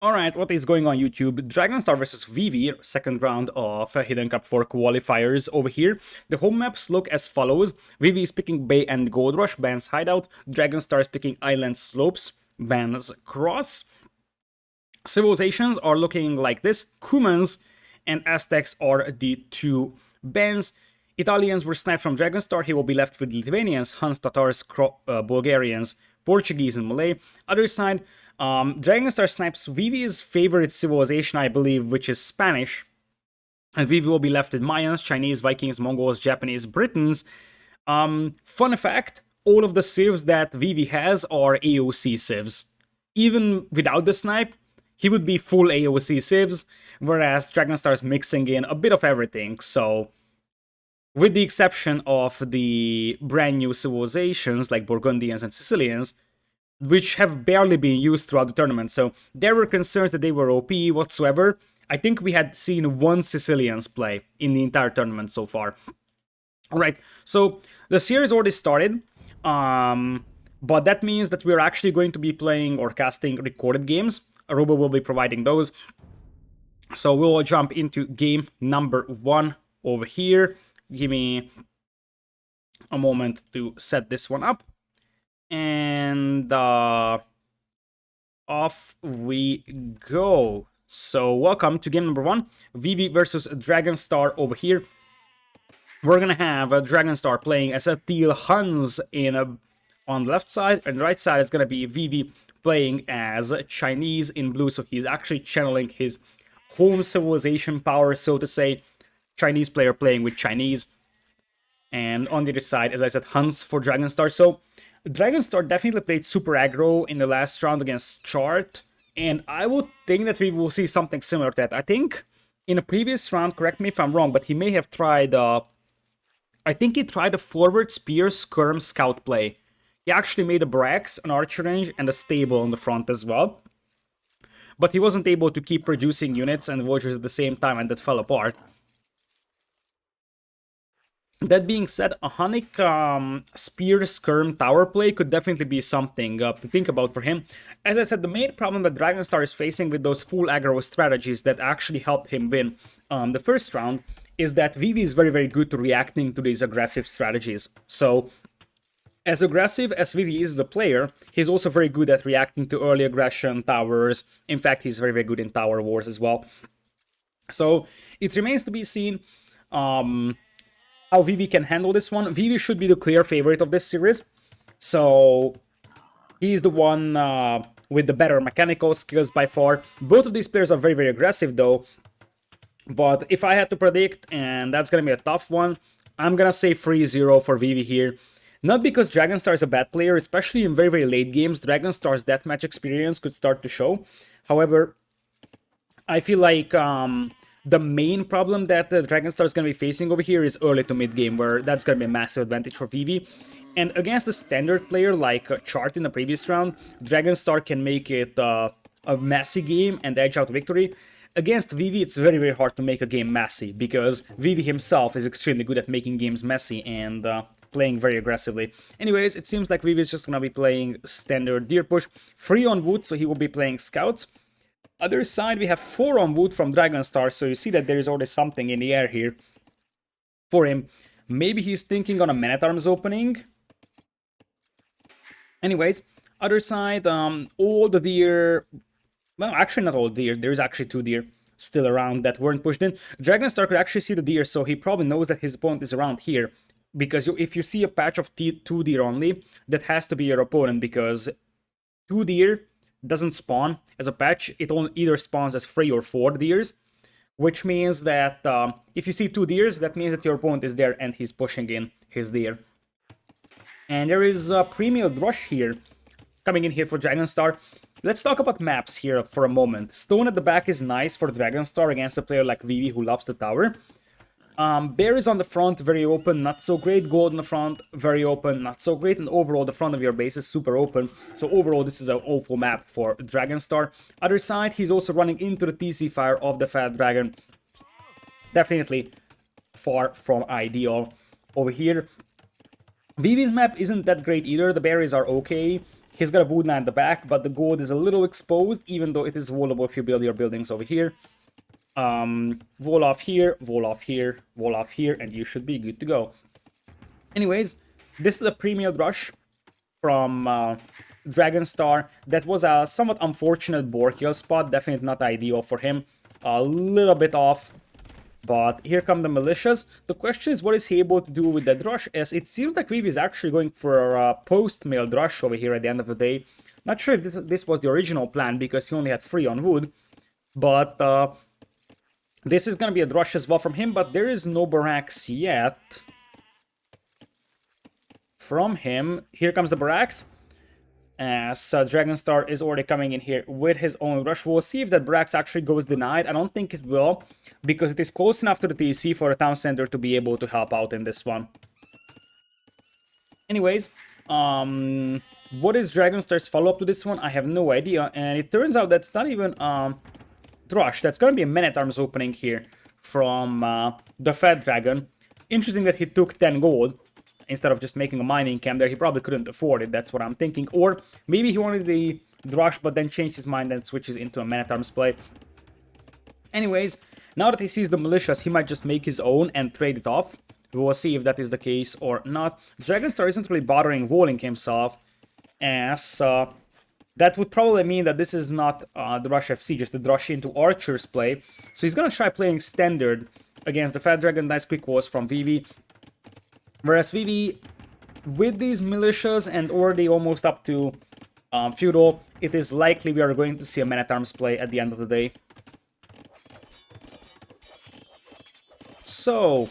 Alright, what is going on YouTube? Dragonstar versus Vivi, second round of Hidden Cup 4 qualifiers over here. The home maps look as follows. Vivi is picking Bay and Gold Rush, bans Hideout. Dragonstar is picking Island Slopes, bans Cross. Civilizations are looking like this. Cumans and Aztecs are the two bans. Italians were sniped from Dragonstar. He will be left with Lithuanians, Huns, Tatars, Bulgarians, Portuguese, and Malay. Other side, Dragonstar snipes Vivi's favorite civilization, I believe, which is Spanish. And Vivi will be left with Mayans, Chinese, Vikings, Mongols, Japanese, Britons. Fun fact, all of the civs that Vivi has are AOC civs. Even without the snipe, he would be full AOC civs, whereas Dragonstar is mixing in a bit of everything, so with the exception of the brand new civilizations like Burgundians and Sicilians, which have barely been used throughout the tournament. So there were concerns that they were OP whatsoever. I think we had seen one Sicilians play in the entire tournament so far. Alright, so the series already started, but that means that we're actually going to be playing or casting recorded games. Robo will be providing those. So we'll jump into game number 1 over here. Give me a moment to set this one up. And off we go. So welcome to game number 1. Vivi versus Dragonstar over here. We're gonna have Dragonstar playing as a teal Huns on the left side, and the right side is gonna be Vivi playing as Chinese in blue. So he's actually channeling his home civilization power, so to say. Chinese player playing with Chinese. And on the other side, as I said, Huns for Dragonstar. So Dragonstar definitely played super aggro in the last round against Chart, and I would think that we will see something similar to that. I think in a previous round, correct me if I'm wrong, but he may have tried, I think he tried a forward spear skirm scout play. He actually made a Brax, an archer range, and a stable on the front as well. But he wasn't able to keep producing units and villagers at the same time, and that fell apart. That being said, a Hunnic Spear Skirm Tower play could definitely be something to think about for him. As I said, the main problem that Dragonstar is facing with those full aggro strategies that actually helped him win the first round is that Vivi is very, very good to reacting to these aggressive strategies. So, as aggressive as Vivi is as a player, he's also very good at reacting to early aggression, towers. In fact, he's very, very good in tower wars as well. So, it remains to be seen how Vivi can handle this one. Vivi should be the clear favorite of this series. So he's the one with the better mechanical skills by far. Both of these players are very, very aggressive though. But if I had to predict, and that's going to be a tough one, I'm going to say 3-0 for Vivi here. Not because Dragonstar is a bad player, especially in very, very late games. Dragonstar's deathmatch experience could start to show. However, I feel like the main problem that Dragonstar is going to be facing over here is early to mid game, where that's going to be a massive advantage for Vivi. And against a standard player like Chart in the previous round, Dragonstar can make it a messy game and edge out victory. Against Vivi, it's very, very hard to make a game messy, because Vivi himself is extremely good at making games messy and playing very aggressively. Anyways, it seems like Vivi is just going to be playing standard deer push. 3 on wood, so he will be playing scouts. Other side, we have 4 on wood from Dragonstar, so you see that there is already something in the air here for him. Maybe he's thinking on a man-at-arms opening. Anyways, other side, all the deer... Well, actually not all deer, there's actually 2 deer still around that weren't pushed in. Dragonstar could actually see the deer, so he probably knows that his opponent is around here. Because if you see a patch of 2 deer only, that has to be your opponent, because 2 deer doesn't spawn as a patch. It only either spawns as 3 or 4 deers, which means that if you see 2 deers, that means that your opponent is there and he's pushing in his deer. And there is a pre-milled rush here, coming in here for Dragonstar. Let's talk about maps here for a moment. Stone at the back is nice for Dragonstar against a player like Vivi who loves the tower. Bear is on the front, very open, not so great. Gold on the front, very open, not so great. And overall, the front of your base is super open. So overall, this is an awful map for Dragonstar. Other side, he's also running into the TC fire of the Fat Dragon. Definitely far from ideal over here. Vivi's map isn't that great either. The berries are okay. He's got a wood line at the back, but the gold is a little exposed, even though it is wallable if you build your buildings over here. Wall off here, wall off here, wall off here, and you should be good to go. Anyways, this is a premium rush from Dragonstar. That was a somewhat unfortunate board kill spot, definitely not ideal for him. A little bit off, but here come the militias. The question is, what is he able to do with that rush? As it seems like Vivi is actually going for a post-mail rush over here at the end of the day. Not sure if this was the original plan, because he only had 3 on wood, but this is going to be a rush as well from him, but there is no barracks yet from him. Here comes the barracks, as Dragonstar is already coming in here with his own rush. We'll see if that barracks actually goes denied. I don't think it will, because it is close enough to the TC for the town center to be able to help out in this one. Anyways, what is Dragonstar's follow-up to this one? I have no idea, and it turns out that's not even rush. That's going to be a man-at-arms opening here from the Fed Dragon. Interesting that he took 10 gold instead of just making a mining camp there. He probably couldn't afford it, that's what I'm thinking. Or maybe he wanted the rush but then changed his mind and switches into a man-at-arms play. Anyways, now that he sees the militias, he might just make his own and trade it off. We will see if that is the case or not. Dragonstar isn't really bothering walling himself, as that would probably mean that this is not the Rush FC, just the rush into Archer's play. So he's going to try playing standard against the Fat Dragon. Nice quick walls from Vivi. Whereas Vivi, with these militias and already almost up to feudal, it is likely we are going to see a man-at-arms play at the end of the day. So,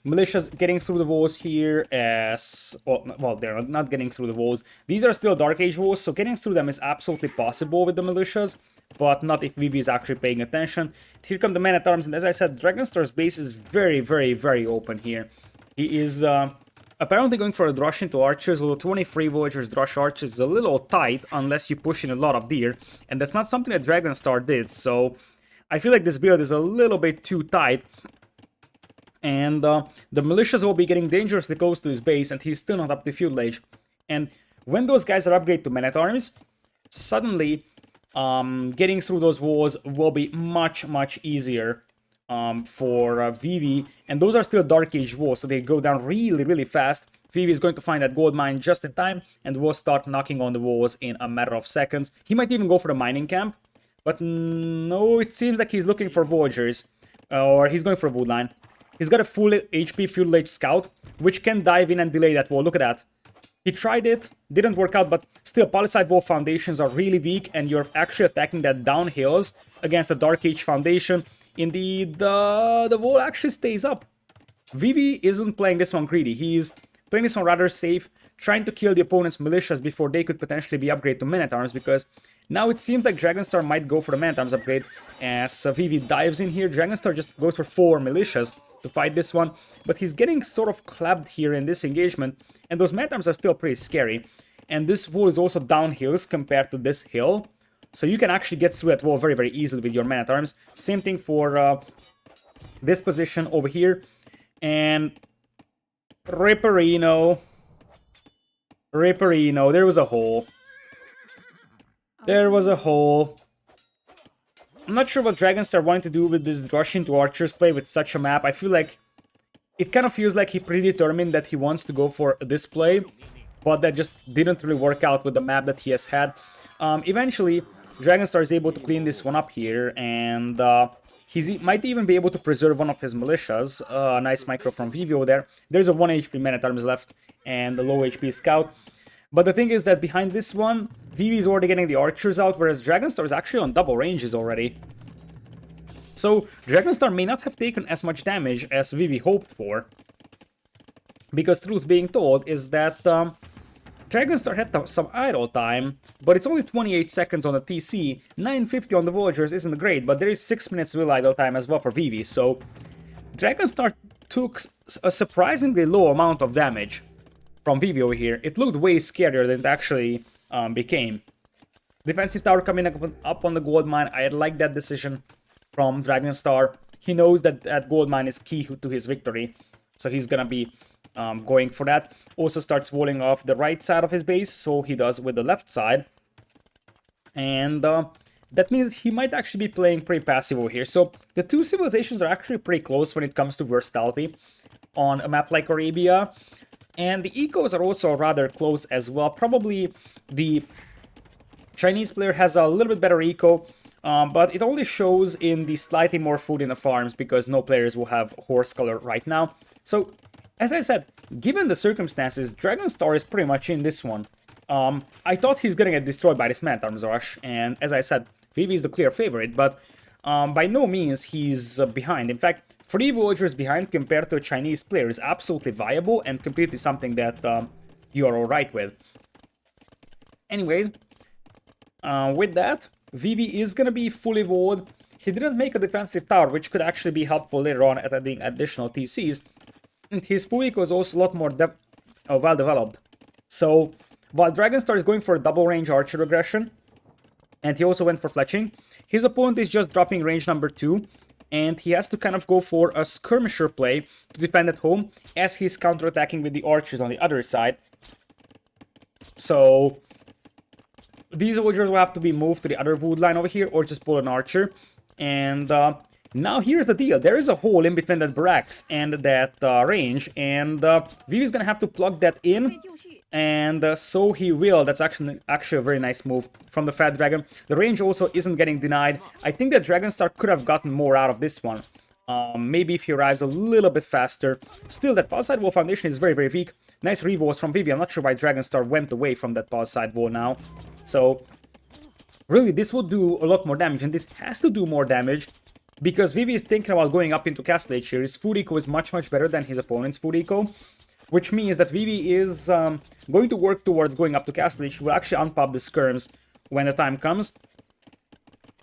militias getting through the walls here as... Well, they're not getting through the walls. These are still Dark Age walls, so getting through them is absolutely possible with the militias, but not if Vivi is actually paying attention. Here come the man-at-arms, and as I said, Dragonstar's base is very, very, very open here. He is apparently going for a rush into archers, although 23 villagers rush archers is a little tight unless you push in a lot of deer, and that's not something that Dragonstar did, so I feel like this build is a little bit too tight. And the militias will be getting dangerously close to his base, and he's still not up to feudal age. And when those guys are upgraded to men-at-arms, suddenly getting through those walls will be much, much easier for Vivi. And those are still Dark Age walls, so they go down really, really fast. Vivi is going to find that gold mine just in time, and will start knocking on the walls in a matter of seconds. He might even go for the mining camp, but no, it seems like he's looking for villagers, or he's going for a wood line. He's got a full HP feudal age scout, which can dive in and delay that wall. Look at that. He tried it, didn't work out, but still, palisade wall foundations are really weak, and you're actually attacking that down hills against a Dark Age foundation. Indeed, the wall actually stays up. Vivi isn't playing this one greedy. He's playing this one rather safe, trying to kill the opponent's militias before they could potentially be upgraded to men-at-arms, because now it seems like Dragonstar might go for the man-at-arms upgrade. As Vivi dives in here, Dragonstar just goes for 4 militias to fight this one, but he's getting sort of clapped here in this engagement, and those man-at-arms are still pretty scary. And this wall is also downhills compared to this hill, so you can actually get through that wall very, very easily with your man-at-arms. Same thing for this position over here, and Ripperino, there was a hole. There was a hole. I'm not sure what Dragonstar wanted to do with this rush into Archer's play with such a map. I feel like it kind of feels like he predetermined that he wants to go for this play, but that just didn't really work out with the map that he has had. Eventually, Dragonstar is able to clean this one up here, and he might even be able to preserve one of his militias. Nice micro from Vivi over there. There's a 1 HP man-at-arms left, and a low HP scout. But the thing is that behind this one, Vivi is already getting the archers out, whereas Dragonstar is actually on double ranges already. So Dragonstar may not have taken as much damage as Vivi hoped for. Because truth being told is that Dragonstar had some idle time, but it's only 28 seconds on the TC, 950 on the villagers isn't great, but there is 6 minutes will idle time as well for Vivi, so Dragonstar took a surprisingly low amount of damage from Vivi over here. It looked way scarier than it actually became. Defensive tower coming up on the gold mine. I like that decision from Dragonstar. He knows that that gold mine is key to his victory, so he's gonna be going for that. Also starts walling off the right side of his base, so he does with the left side. And that means he might actually be playing pretty passive over here. So the two civilizations are actually pretty close when it comes to versatility on a map like Arabia. And the ecos are also rather close as well. Probably the Chinese player has a little bit better eco, but it only shows in the slightly more food in the farms because no players will have horse color right now. So, as I said, given the circumstances, Dragonstar is pretty much in this one. I thought he's gonna get destroyed by this Man-at-Arms Rush, and as I said, Vivi is the clear favorite, but by no means he's behind. In fact, 3 villagers behind compared to a Chinese player is absolutely viable and completely something that you are alright with. Anyways, with that, Vivi is gonna be fully walled. He didn't make a defensive tower, which could actually be helpful later on at adding additional TCs. And his full eco is also a lot more well developed. So, while Dragonstar is going for a double range archer aggression, and he also went for fletching, his opponent is just dropping range number 2, and he has to kind of go for a skirmisher play to defend at home, as he's counterattacking with the archers on the other side. So, these villagers will have to be moved to the other wood line over here, or just pull an archer. And now here's the deal. There is a hole in between that barracks and that range, and Vivi's gonna have to plug that in. And so he will. That's actually a very nice move from the Fat Dragon. The range also isn't getting denied. I think that Dragonstar could have gotten more out of this one. Maybe if he arrives a little bit faster. Still, that palisade wall foundation is very, very weak. Nice revos from Vivi. I'm not sure why Dragonstar went away from that palisade wall now. So, really, this will do a lot more damage. And this has to do more damage because Vivi is thinking about going up into Castle Age here. His food eco is much, much better than his opponent's food eco. Which means that Vivi is going to work towards going up to Castle Age. He will actually unpop the skirms when the time comes.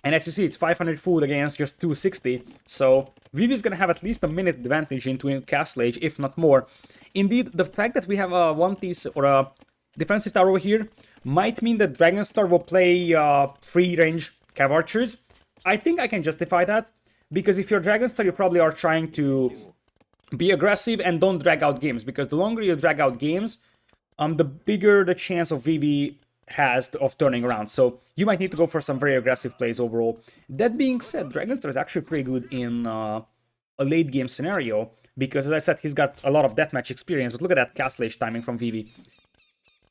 And as you see, it's 500 food against just 260. So Vivi is going to have at least a minute advantage into Castle Age, if not more. Indeed, the fact that we have a one piece or a defensive tower over here might mean that Dragonstar will play free range cav archers. I think I can justify that. Because if you're Dragonstar, you probably are trying to be aggressive and don't drag out games, because the longer you drag out games, the bigger the chance of Vivi has of turning around. So you might need to go for some very aggressive plays overall. That being said, Dragonstar is actually pretty good in a late game scenario, because as I said, he's got a lot of deathmatch experience. But look at that Castle Age timing from Vivi.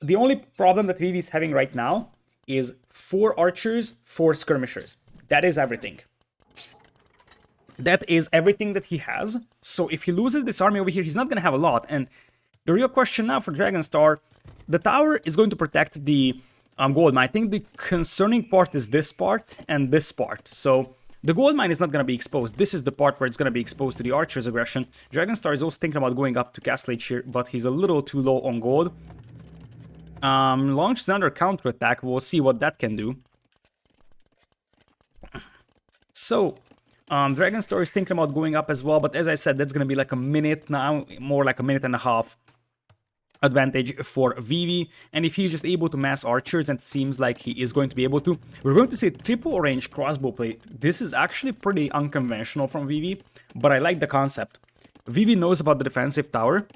The only problem that Vivi is having right now is 4 archers, 4 skirmishers. That is everything. That is everything that he has. So if he loses this army over here, he's not going to have a lot. And the real question now for Dragonstar, the tower is going to protect the gold mine. I think the concerning part is this part and this part. So the gold mine is not going to be exposed. This is the part where it's going to be exposed to the archer's aggression. Dragonstar is also thinking about going up to Castle Age here, but he's a little too low on gold. Launches another counterattack. We'll see what that can do. So Dragonstar is thinking about going up as well, but as I said, that's going to be like a minute now, more like a minute and a half advantage for Vivi. And if he's just able to mass archers, and it seems like he is going to be able to, we're going to see triple range crossbow play. This is actually pretty unconventional from Vivi, but I like the concept. Vivi knows about the defensive tower.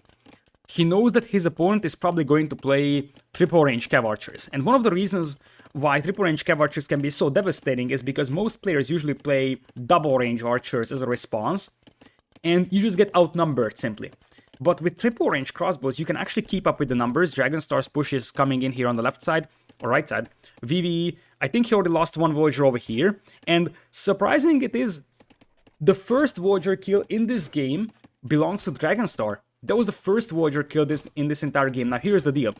He knows that his opponent is probably going to play triple range cav archers. And one of the reasons why triple range cav archers can be so devastating is because most players usually play double range archers as a response, and you just get outnumbered simply. But with triple range crossbows, you can actually keep up with the numbers. Dragonstar's push is coming in here on the left side, or right side. Vivi, I think he already lost 1 villager over here, and surprising it is, the first villager kill in this game belongs to Dragonstar. That was the first villager killed in this entire game. Now here's the deal.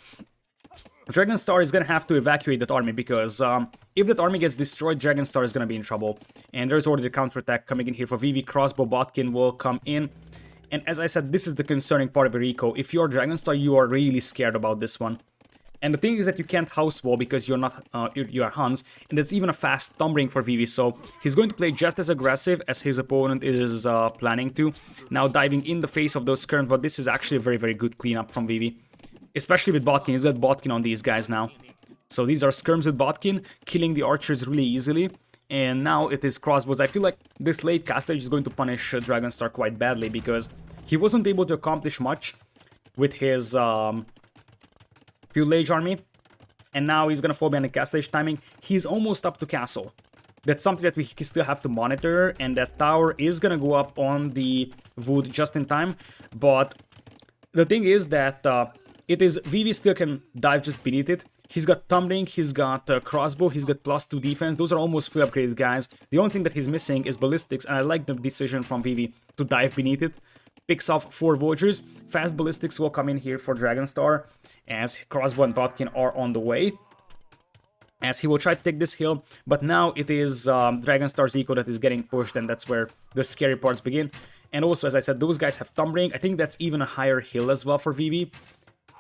Dragonstar is going to have to evacuate that army, because if that army gets destroyed, Dragonstar is going to be in trouble. And there's already the counterattack coming in here for Vivi. Crossbow Botkin will come in. And as I said, this is the concerning part of your eco. If you're Dragonstar, you are really scared about this one. And the thing is that you can't house wall because you're not, you are Huns. And that's even a fast tumbling for Vivi. So he's going to play just as aggressive as his opponent is planning to. Now diving in the face of those skirms, but this is actually a very, very good cleanup from Vivi. Especially with Botkin. He's got Botkin on these guys now. So these are skirms with Botkin, killing the archers really easily. And now it is crossbows. I feel like this late Castle Age is going to punish Dragonstar quite badly, because he wasn't able to accomplish much with his Fuel Age army. And now he's gonna fall behind the Castle Age timing. He's almost up to Castle. That's something that we still have to monitor, and that tower is gonna go up on the wood just in time. But the thing is that Vivi still can dive just beneath it. He's got Tumbling, he's got Crossbow, he's got +2 defense. Those are almost fully upgraded guys. The only thing that he's missing is Ballistics, and I like the decision from Vivi to dive beneath it. Picks off 4 Vultures. Fast Ballistics will come in here for Dragonstar, as Crossbow and Botkin are on the way. As he will try to take this hill, but now it is Dragonstar's eco that is getting pushed, and that's where the scary parts begin. And also, as I said, those guys have Tumbling. I think that's even a higher hill as well for Vivi.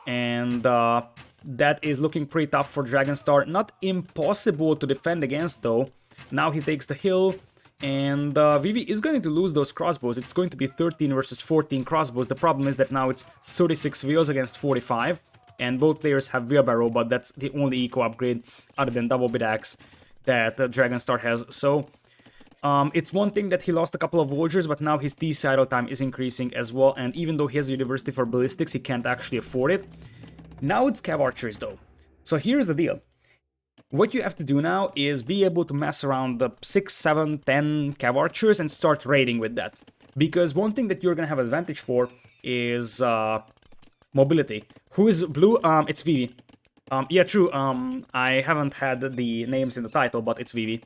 And that is looking pretty tough for Dragonstar. Not impossible to defend against, though. Now he takes the hill, and Vivi is going to lose those crossbows. It's going to be 13 versus 14 crossbows. The problem is that now it's 36 wheels against 45. And both players have wheelbarrow, but that's the only eco upgrade other than double bit axe that Dragonstar has. So it's one thing that he lost a couple of Vultures, but now his TC idle time is increasing as well. And even though he has a University for Ballistics, he can't actually afford it. Now it's Cav Archers though. So here's the deal. What you have to do now is be able to mess around the 6, 7, 10 Cav Archers and start raiding with that. Because one thing that you're gonna have advantage for is mobility. Who is blue? It's Vivi. Yeah, true. I haven't had the names in the title, but it's Vivi.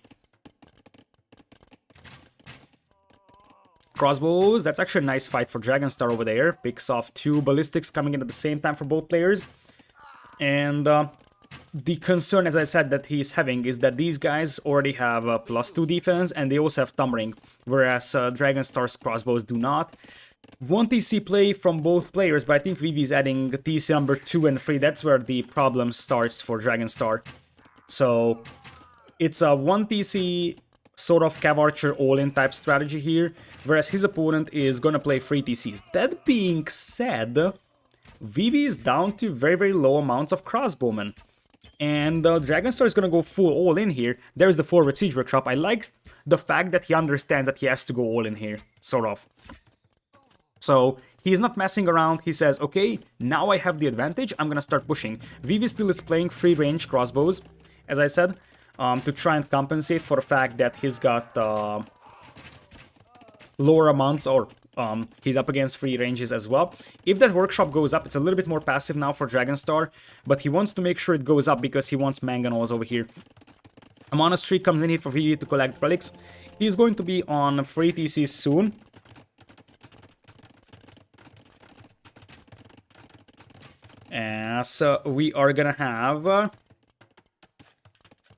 Crossbows. That's actually a nice fight for Dragonstar over there. Picks off 2 Ballistics coming in at the same time for both players. And the concern, as I said, that he's having is that these guys already have a +2 defense, and they also have Tumbling, whereas Dragonstar's crossbows do not. 1 TC play from both players, but I think Vivi is adding TC number 2 and 3. That's where the problem starts for Dragonstar. So it's a 1 TC sort of Cav Archer all-in type strategy here, whereas his opponent is gonna play 3 TCs. That being said, Vivi is down to very, very low amounts of crossbowmen. And Dragonstar is gonna go full all-in here. There's the forward siege workshop. I like the fact that he understands that he has to go all-in here, sort of. So he's not messing around. He says, okay, now I have the advantage. I'm gonna start pushing. Vivi still is playing free range crossbows, as I said, to try and compensate for the fact that he's got lower amounts, or he's up against free ranges as well. If that workshop goes up, it's a little bit more passive now for Dragonstar, but he wants to make sure it goes up because he wants manganose over here. A monastery comes in here for Vivi to collect relics. He's going to be on free TC soon. So we are gonna have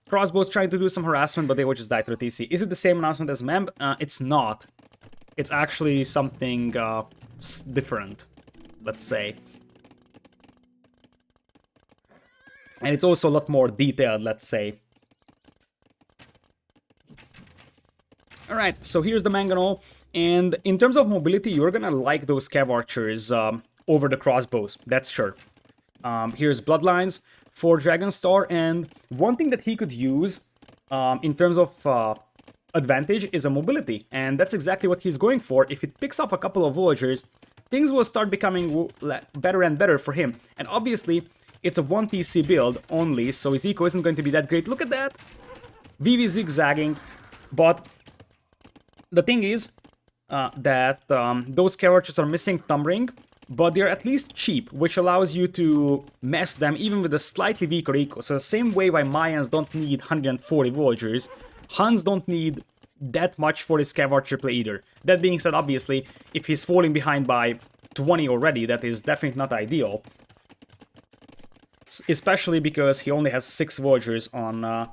crossbows trying to do some harassment, but they will just die to the TC. Is it the same announcement as Mem? It's not. It's actually something different, let's say. And it's also a lot more detailed, let's say. Alright, so here's the manganol. And in terms of mobility, you're gonna like those Cav Archers over the crossbows, that's sure. Here's Bloodlines for Dragonstar, and one thing that he could use in terms of advantage is a mobility, and that's exactly what he's going for. If it picks off a couple of villagers, things will start becoming better and better for him. And obviously, it's a 1 TC build only, so his eco isn't going to be that great. Look at that! Vivi zigzagging, but the thing is that those Cav Archers are missing Tumbling, but they're at least cheap, which allows you to mess them even with a slightly weaker eco. So the same way why Mayans don't need 140 villagers, Huns don't need that much for his Cav Archer play either. That being said, obviously, if he's falling behind by 20 already, that is definitely not ideal. Especially because he only has 6 villagers on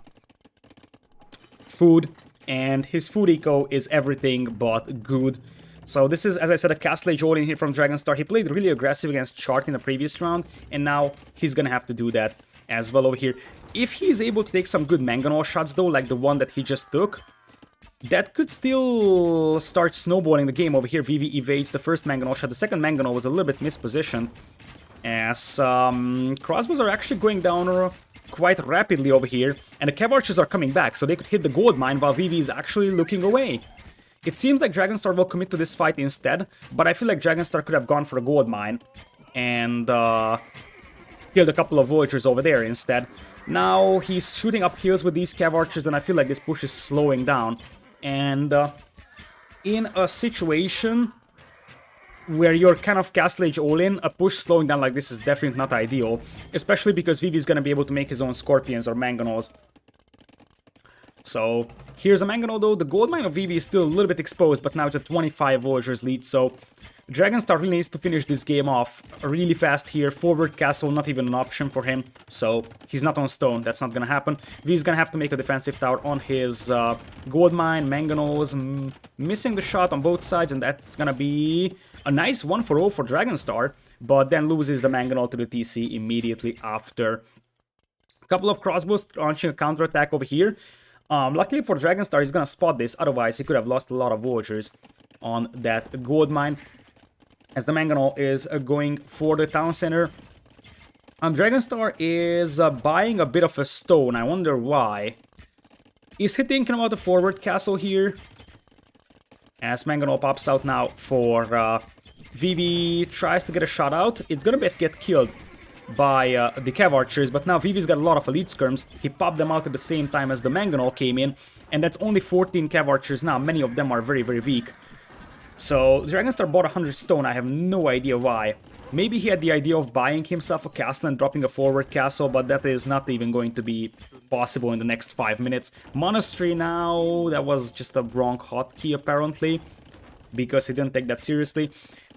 food, and his food eco is everything but good. So this is, as I said, a Castle Age all-in here from Dragonstar. He played really aggressive against Chart in the previous round, and now he's gonna have to do that as well over here. If he's able to take some good manganol shots though, like the one that he just took, that could still start snowballing the game over here. Vivi evades the first manganol shot. The second manganol was a little bit mispositioned, as crossbows are actually going down quite rapidly over here, and the Cav Archers are coming back, so they could hit the gold mine while Vivi is actually looking away. It seems like Dragonstar will commit to this fight instead, but I feel like Dragonstar could have gone for a gold mine. and killed a couple of Voyagers over there instead. Now he's shooting up hills with these Cav Archers, and I feel like this push is slowing down. And in a situation where you're kind of Castle Age all-in, a push slowing down like this is definitely not ideal, especially because Vivi is going to be able to make his own Scorpions or Mangonels. So here's a Mangonel though. The gold mine of Vivi is still a little bit exposed, but now it's a 25 Voyagers lead, so Dragonstar really needs to finish this game off really fast here. Forward castle, not even an option for him, so he's not on stone. That's not gonna happen. Vi's gonna have to make a defensive tower on his gold mine. Mangonels missing the shot on both sides, and that's gonna be a nice 1-for-0 for Dragonstar, but then loses the Mangonel to the TC immediately after. A couple of crossbows launching a counterattack over here. Luckily for Dragonstar, he's gonna spot this, otherwise he could have lost a lot of Voyagers on that gold mine, as the Mangonel is going for the town center. Dragonstar is buying a bit of a stone. I wonder why. Is he thinking about the forward castle here? As Mangonel pops out now for Vivi, tries to get a shot out. It's gonna get killed by the Cav Archers, but now Vivi's got a lot of elite skirms. He popped them out at the same time as the Mangonel came in, and that's only 14 Cav Archers now. Many of them are very, very weak. So Dragonstar bought 100 stone. I have no idea why. Maybe he had the idea of buying himself a castle and dropping a forward castle, but that is not even going to be possible in the next 5 minutes. Monastery now, that was just a wrong hotkey apparently, because he didn't take that seriously.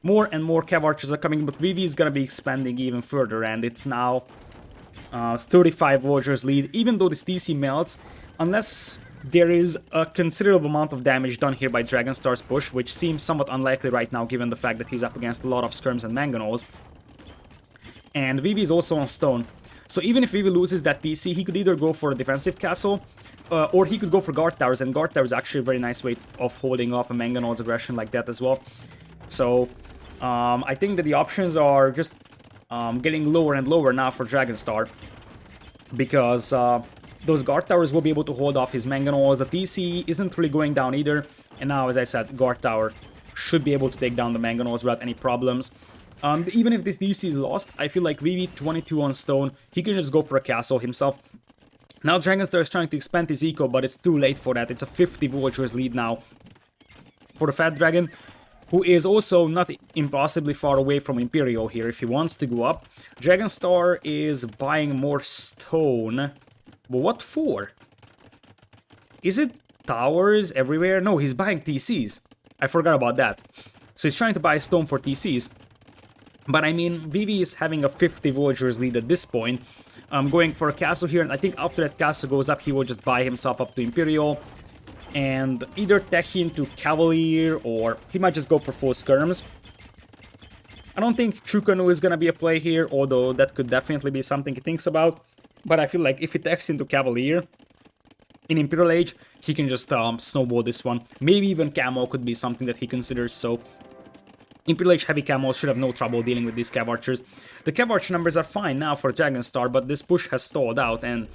More and more Cav Archers are coming, but Vivi is gonna be expanding even further, and it's now 35 Voyagers lead. Even though this TC melts, unless there is a considerable amount of damage done here by Dragonstar's push, which seems somewhat unlikely right now given the fact that he's up against a lot of skirms and Mangonels. And Vivi is also on stone. So even if Vivi loses that TC, he could either go for a defensive castle, or he could go for guard towers, and guard towers is actually a very nice way of holding off a Mangonel's aggression like that as well. So I think that the options are just getting lower and lower now for Dragonstar, because those guard towers will be able to hold off his Mangonels. The TC isn't really going down either, and now, as I said, guard tower should be able to take down the Mangonels without any problems. Even if this DC is lost, I feel like Vivi 22 on stone, he can just go for a castle himself. Now Dragonstar is trying to expand his eco, but it's too late for that. It's a 50 Voyagers lead now for the Fat Dragon, who is also not impossibly far away from Imperial here if he wants to go up. Dragonstar is buying more stone. But what for? Is it towers everywhere? No, he's buying TCs. I forgot about that. So he's trying to buy stone for TCs. But I mean, Vivi is having a 50 Voyagers lead at this point. Going for a castle here, and I think after that castle goes up, he will just buy himself up to Imperial. And either tech into Cavalier, or he might just go for full skirms. I don't think True Canoe is gonna be a play here, although that could definitely be something he thinks about. But I feel like if he techs into Cavalier in Imperial Age, he can just snowball this one. Maybe even Camo could be something that he considers, so Imperial Age heavy Camos should have no trouble dealing with these Cav Archers. The Cav Archer numbers are fine now for Dragonstar, but this push has stalled out, and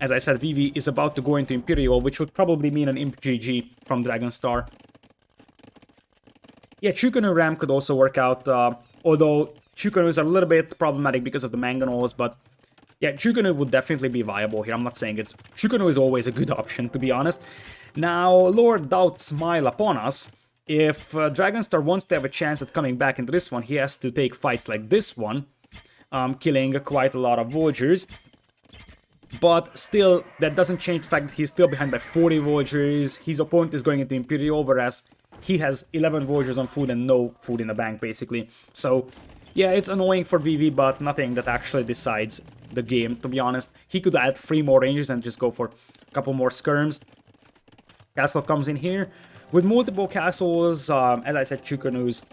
as I said, Vivi is about to go into Imperial, which would probably mean an Imp GG from Dragonstar. Yeah, Chukanu Ram could also work out, although Chukanus are a little bit problematic because of the Mangonels, but yeah, Chukanu would definitely be viable here. I'm not saying it's... Chukanu is always a good option, to be honest. Now, Lord Doubt smile upon us. If Dragonstar wants to have a chance at coming back into this one, he has to take fights like this one, killing quite a lot of Voyagers. But still, that doesn't change the fact that he's still behind by 40 Voyagers. His opponent is going into Imperial, whereas he has 11 Voyagers on food and no food in the bank, basically. So, yeah, it's annoying for Vivi, but nothing that actually decides the game, to be honest. He could add 3 more ranges and just go for a couple more skirms. Castle comes in here. With multiple castles, as I said, Chukanus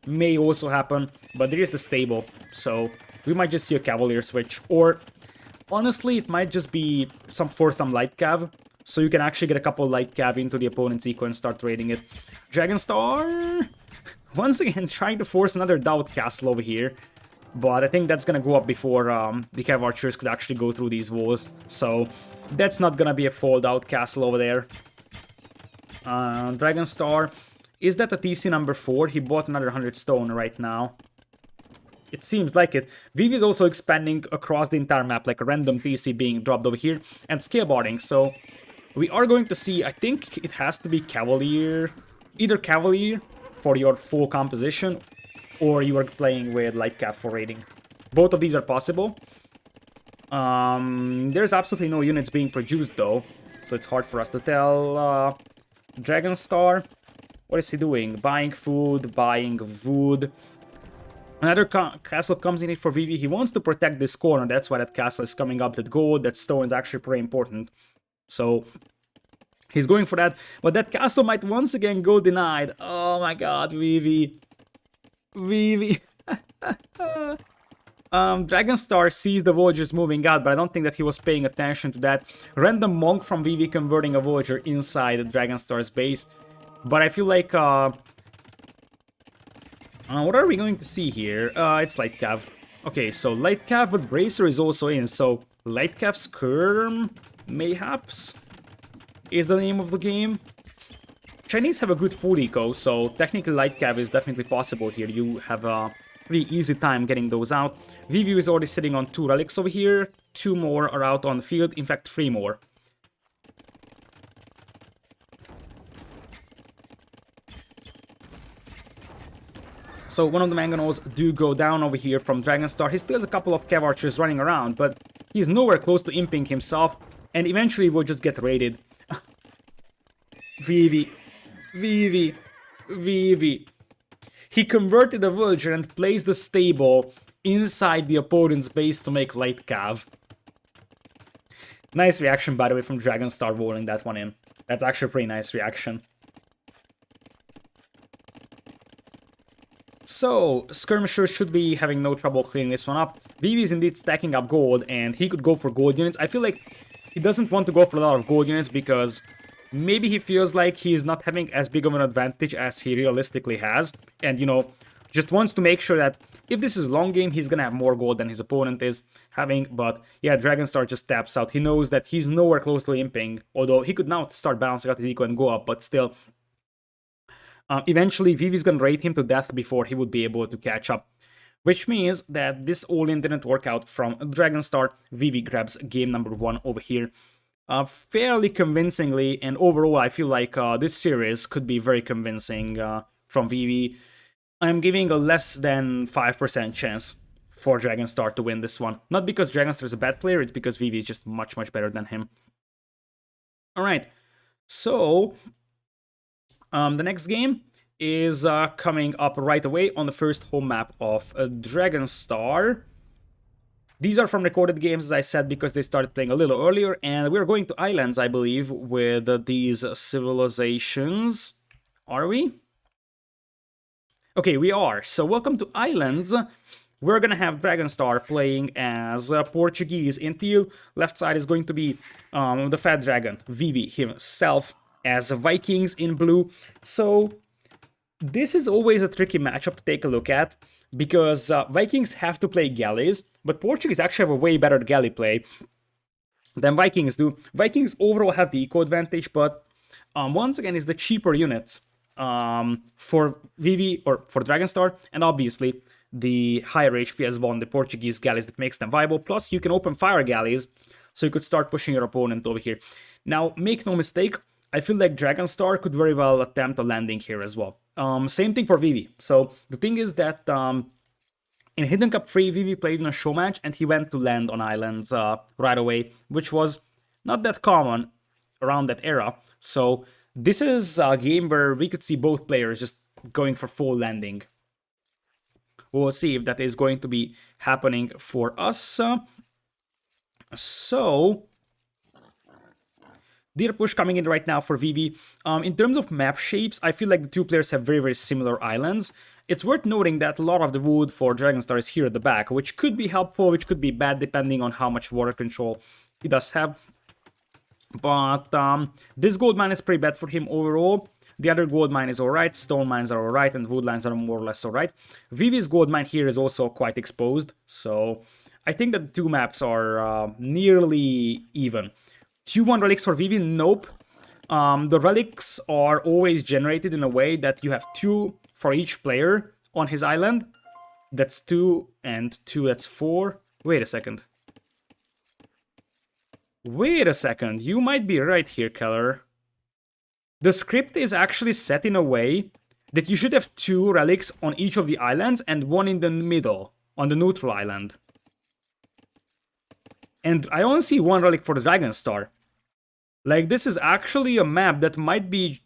may also happen, but there is the stable, so we might just see a Cavalier switch, or honestly, it might just be some light cav, so you can actually get a couple light cav into the opponent's eco and start raiding it. Dragonstar, once again, trying to force another Doubt castle over here, but I think that's gonna go up before the Cav Archers could actually go through these walls, so that's not gonna be a fold out castle over there. Dragonstar, is that a TC number 4? He bought another 100 stone right now. It seems like it. Vivi is also expanding across the entire map, like a random TC being dropped over here, and skateboarding. So we are going to see, I think it has to be Cavalier, either Cavalier for your full composition, or you are playing with Light Cap for raiding. Both of these are possible. There's absolutely no units being produced though, so it's hard for us to tell. Dragonstar, what is he doing? Buying food, buying wood. Another castle comes in it for Vivi. He wants to protect this corner, that's why that castle is coming up. That gold, that stone is actually pretty important. So he's going for that, but that castle might once again go denied. Oh my god, Vivi. Vivi. Dragonstar sees the villagers moving out, but I don't think that he was paying attention to that. Random monk from Vivi converting a villager inside Dragonstar's base. But I feel like, what are we going to see here? It's Light Cav. Okay, so Light Cav, but Bracer is also in, so Light Cav Skirm, mayhaps, is the name of the game. Chinese have a good food eco, so technically Light Cav is definitely possible here. You have a really easy time getting those out. Vivi is already sitting on 2 relics over here. 2 more are out on the field, in fact 3 more. So one of the mangonels do go down over here from Dragonstar. He still has a couple of Cav archers running around, but he's nowhere close to imping himself, and eventually will just get raided. Vivi. Vivi. Vivi. He converted a villager and placed the stable inside the opponent's base to make Light Cav. Nice reaction, by the way, from Dragonstar rolling that one in. That's actually a pretty nice reaction. So, Skirmisher should be having no trouble clearing this one up. Vivi is indeed stacking up gold, and he could go for gold units. I feel like he doesn't want to go for a lot of gold units because maybe he feels like he's not having as big of an advantage as he realistically has. And, you know, just wants to make sure that if this is long game, he's gonna have more gold than his opponent is having. But yeah, Dragonstar just taps out. He knows that he's nowhere close to imping, although he could now start balancing out his eco and go up, but still. Eventually, Vivi's gonna raid him to death before he would be able to catch up. Which means that this all-in didn't work out from Dragonstar. Vivi grabs game number 1 over here. Fairly convincingly, and overall I feel like this series could be very convincing from Vivi. I'm giving a less than 5% chance for Dragonstar to win this one. Not because Dragonstar is a bad player, it's because Vivi is just much, much better than him. Alright, so the next game is coming up right away on the first home map of Dragonstar. These are from recorded games, as I said, because they started playing a little earlier, and we're going to islands, I believe, with these civilizations. Are we? Okay, we are. So welcome to islands. We're gonna have Dragonstar playing as Portuguese in teal. Left side is going to be the Fat Dragon, Vivi himself, as Vikings in blue. So this is always a tricky matchup to take a look at, because Vikings have to play galleys, but Portuguese actually have a way better galley play than Vikings do. Vikings overall have the eco advantage, but once again is the cheaper units for Vivi or for Dragonstar, and obviously the higher HP as well on the Portuguese galleys that makes them viable. Plus you can open fire galleys, so you could start pushing your opponent over here. Now, make no mistake, I feel like Dragonstar could very well attempt a landing here as well. Same thing for Vivi. So the thing is that in Hidden Cup 3, Vivi played in a show match and he went to land on islands right away, which was not that common around that era. So this is a game where we could see both players just going for full landing. We'll see if that is going to be happening for us. So Deer push coming in right now for Vivi. In terms of map shapes, I feel like the two players have very, very similar islands. It's worth noting that a lot of the wood for Dragonstar is here at the back, which could be helpful, which could be bad, depending on how much water control he does have. But this gold mine is pretty bad for him overall. The other gold mine is alright, stone mines are alright, and wood lines are more or less alright. Vivi's gold mine here is also quite exposed, so I think that the two maps are nearly even. 2-1 relics for Vivi? Nope. The relics are always generated in a way that you have 2 for each player on his island. That's 2 and 2, that's 4. Wait a second. Wait a second, you might be right here, Keller. The script is actually set in a way that you should have 2 relics on each of the islands and 1 in the middle, on the neutral island. And I only see 1 relic for the Dragonstar. Like, this is actually a map that might be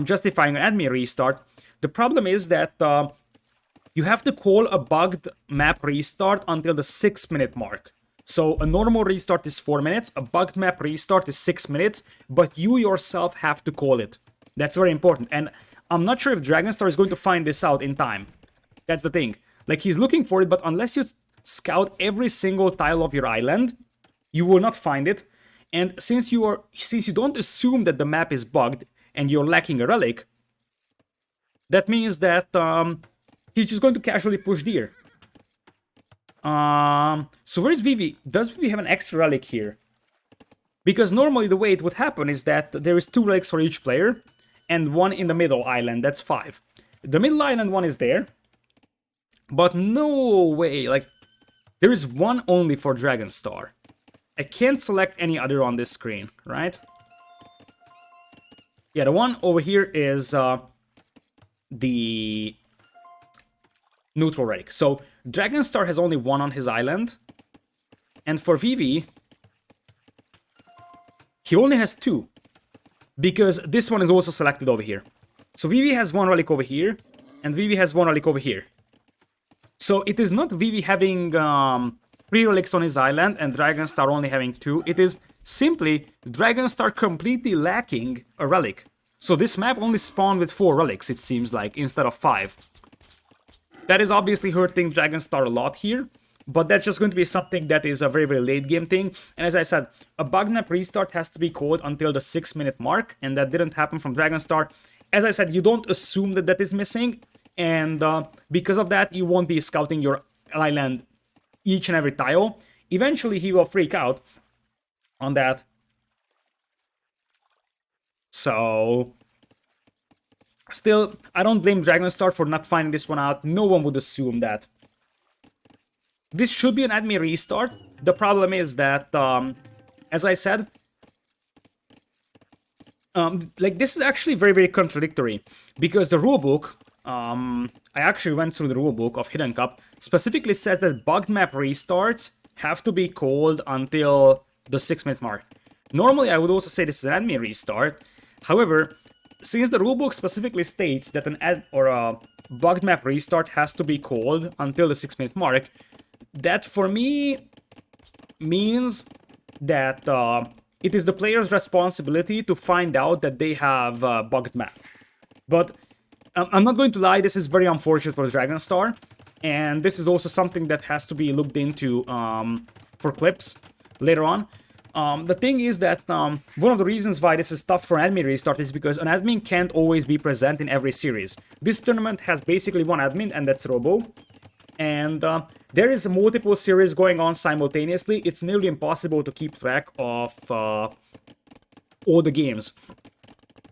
justifying an admin restart. The problem is that you have to call a bugged map restart until the 6-minute mark. So a normal restart is 4 minutes, a bugged map restart is 6 minutes, but you yourself have to call it. That's very important, and I'm not sure if Dragonstar is going to find this out in time. That's the thing. Like, he's looking for it, but unless you scout every single tile of your island, you will not find it. And since you don't assume that the map is bugged and you're lacking a relic, that means that he's just going to casually push deer. So where's Vivi? Does Vivi have an extra relic here? Because normally the way it would happen is that there is 2 relics for each player and 1 in the middle island. That's 5. The middle island one is there, but no way. Like, there is 1 only for Dragonstar. I can't select any other on this screen, right? Yeah, the one over here is the neutral relic. So Dragonstar has only 1 on his island, and for Vivi, he only has 2, because this one is also selected over here. So Vivi has 1 relic over here, and Vivi has 1 relic over here. So it is not Vivi having 3 relics on his island and Dragonstar only having 2. It is simply Dragonstar completely lacking a relic. So this map only spawned with 4 relics, it seems like, instead of 5. That is obviously hurting Dragonstar a lot here, but that's just going to be something that is a very, very late game thing. And as I said, a bug map restart has to be called until the 6-minute mark, and that didn't happen from Dragonstar. As I said, you don't assume that that is missing, and because of that, you won't be scouting your island each and every tile. Eventually, he will freak out on that. So, still, I don't blame Dragonstar for not finding this one out. No one would assume that. This should be an admin restart. The problem is that, as I said, like, this is actually very, very contradictory, because the rulebook, I actually went through the rulebook of Hidden Cup, specifically says that bugged map restarts have to be called until the 6-minute mark. Normally, I would also say this is an admin restart. However, since the rulebook specifically states that a bugged map restart has to be called until the 6-minute mark, that for me means that it is the player's responsibility to find out that they have a bugged map. But I'm not going to lie, this is very unfortunate for Dragonstar, and this is also something that has to be looked into for clips later on. The thing is that one of the reasons why this is tough for an admin restart is because an admin can't always be present in every series. This tournament has basically 1 admin, and that's Robo. And there is multiple series going on simultaneously. It's nearly impossible to keep track of all the games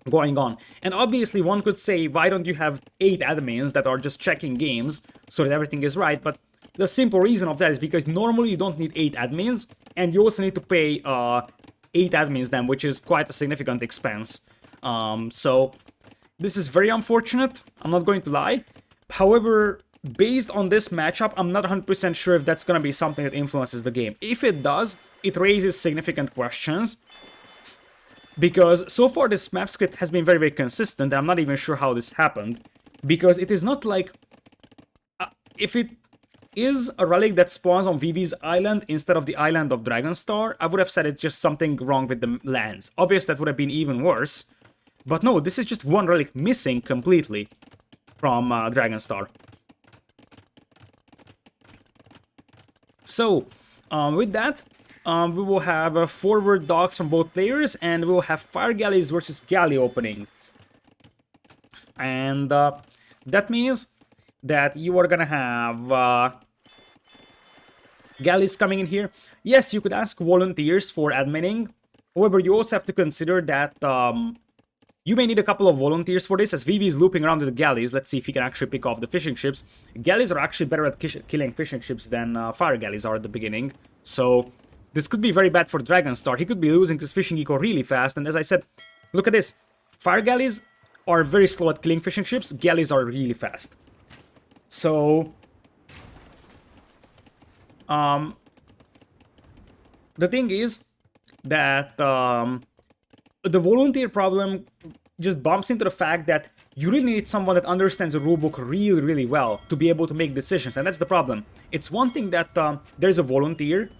going on. And obviously one could say, why don't you have 8 admins that are just checking games so that everything is right? But the simple reason of that is because normally you don't need 8 admins, and you also need to pay 8 admins then, which is quite a significant expense. So this is very unfortunate, I'm not going to lie. However, based on this matchup, I'm not 100% sure if that's going to be something that influences the game. If it does, it raises significant questions, because so far this map script has been very, very consistent, and I'm not even sure how this happened, because it is not like... if it is a relic that spawns on Vivi's island instead of the island of Dragonstar, I would have said it's just something wrong with the lands. Obviously, that would have been even worse. But no, this is just 1 relic missing completely from Dragonstar. So, with that, we will have forward docks from both players, and we will have fire galleys versus galley opening. And that means that you are gonna have galleys coming in here. Yes, you could ask volunteers for adminning. However, you also have to consider that You may need a couple of volunteers for this, as Vivi is looping around with the galleys. Let's see if he can actually pick off the fishing ships. Galleys are actually better at killing fishing ships than fire galleys are at the beginning. So this could be very bad for Dragonstar. He could be losing his fishing eco really fast. And as I said, look at this. Fire galleys are very slow at killing fishing ships. Galleys are really fast. So the thing is that the volunteer problem just bumps into the fact that you really need someone that understands the rulebook really, really well to be able to make decisions, and that's the problem. It's one thing that there's a volunteer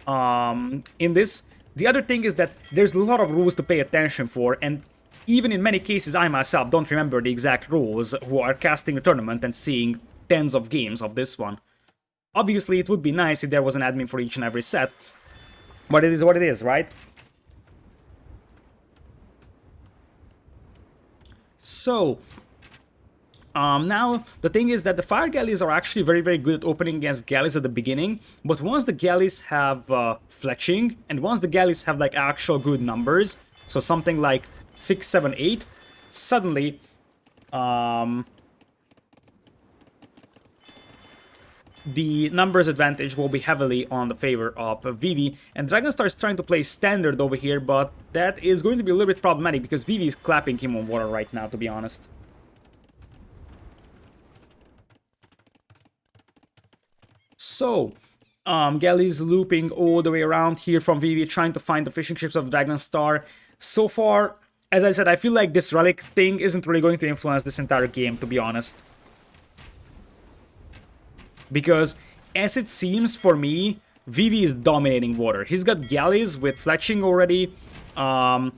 in this. The other thing is that there's a lot of rules to pay attention for, and even in many cases I myself don't remember the exact rules who are casting the tournament and seeing tens of games of this one. Obviously, it would be nice if there was an admin for each and every set, but it is what it is, right? So, now, the thing is that the fire galleys are actually very, very good at opening against galleys at the beginning, but once the galleys have fletching, and once the galleys have like actual good numbers, so something like 6, 7, 8, suddenly, the numbers advantage will be heavily on the favor of Vivi, and Dragonstar is trying to play standard over here, but that is going to be a little bit problematic because Vivi is clapping him on water right now, to be honest. So, galleys looping all the way around here from Vivi, trying to find the fishing ships of Dragonstar. So far, as I said, I feel like this relic thing isn't really going to influence this entire game, to be honest. Because, as it seems for me, Vivi is dominating water. He's got galleys with fletching already, and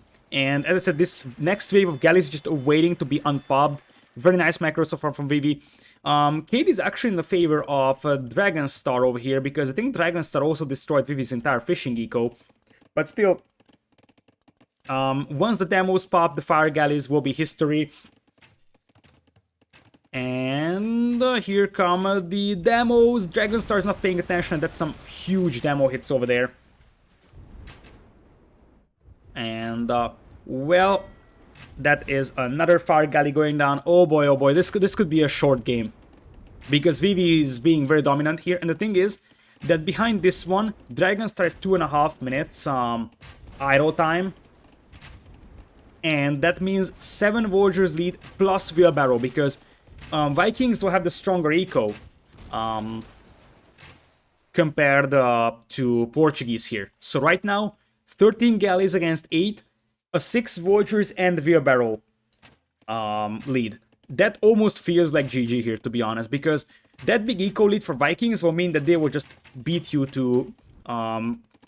as I said, this next wave of galleys is just waiting to be unpopped. Very nice macro so far from Vivi. Kate is actually in the favor of Dragonstar over here, because I think Dragonstar also destroyed Vivi's entire fishing eco. But still, once the demos pop, the fire galleys will be history. And here come the demos. Dragonstar is not paying attention. That's some huge demo hits over there. And, well, that is another fire galley going down. Oh boy, this could be a short game. Because Vivi is being very dominant here. And the thing is that behind this one, Dragonstar at 2.5 minutes idle time. And that means 7 Voyagers lead plus wheelbarrow, because Vikings will have the stronger eco compared to Portuguese here. So right now, 13 galleys against 8, a 6 Voyagers and wheelbarrow lead. That almost feels like GG here, to be honest, because that big eco lead for Vikings will mean that they will just beat you to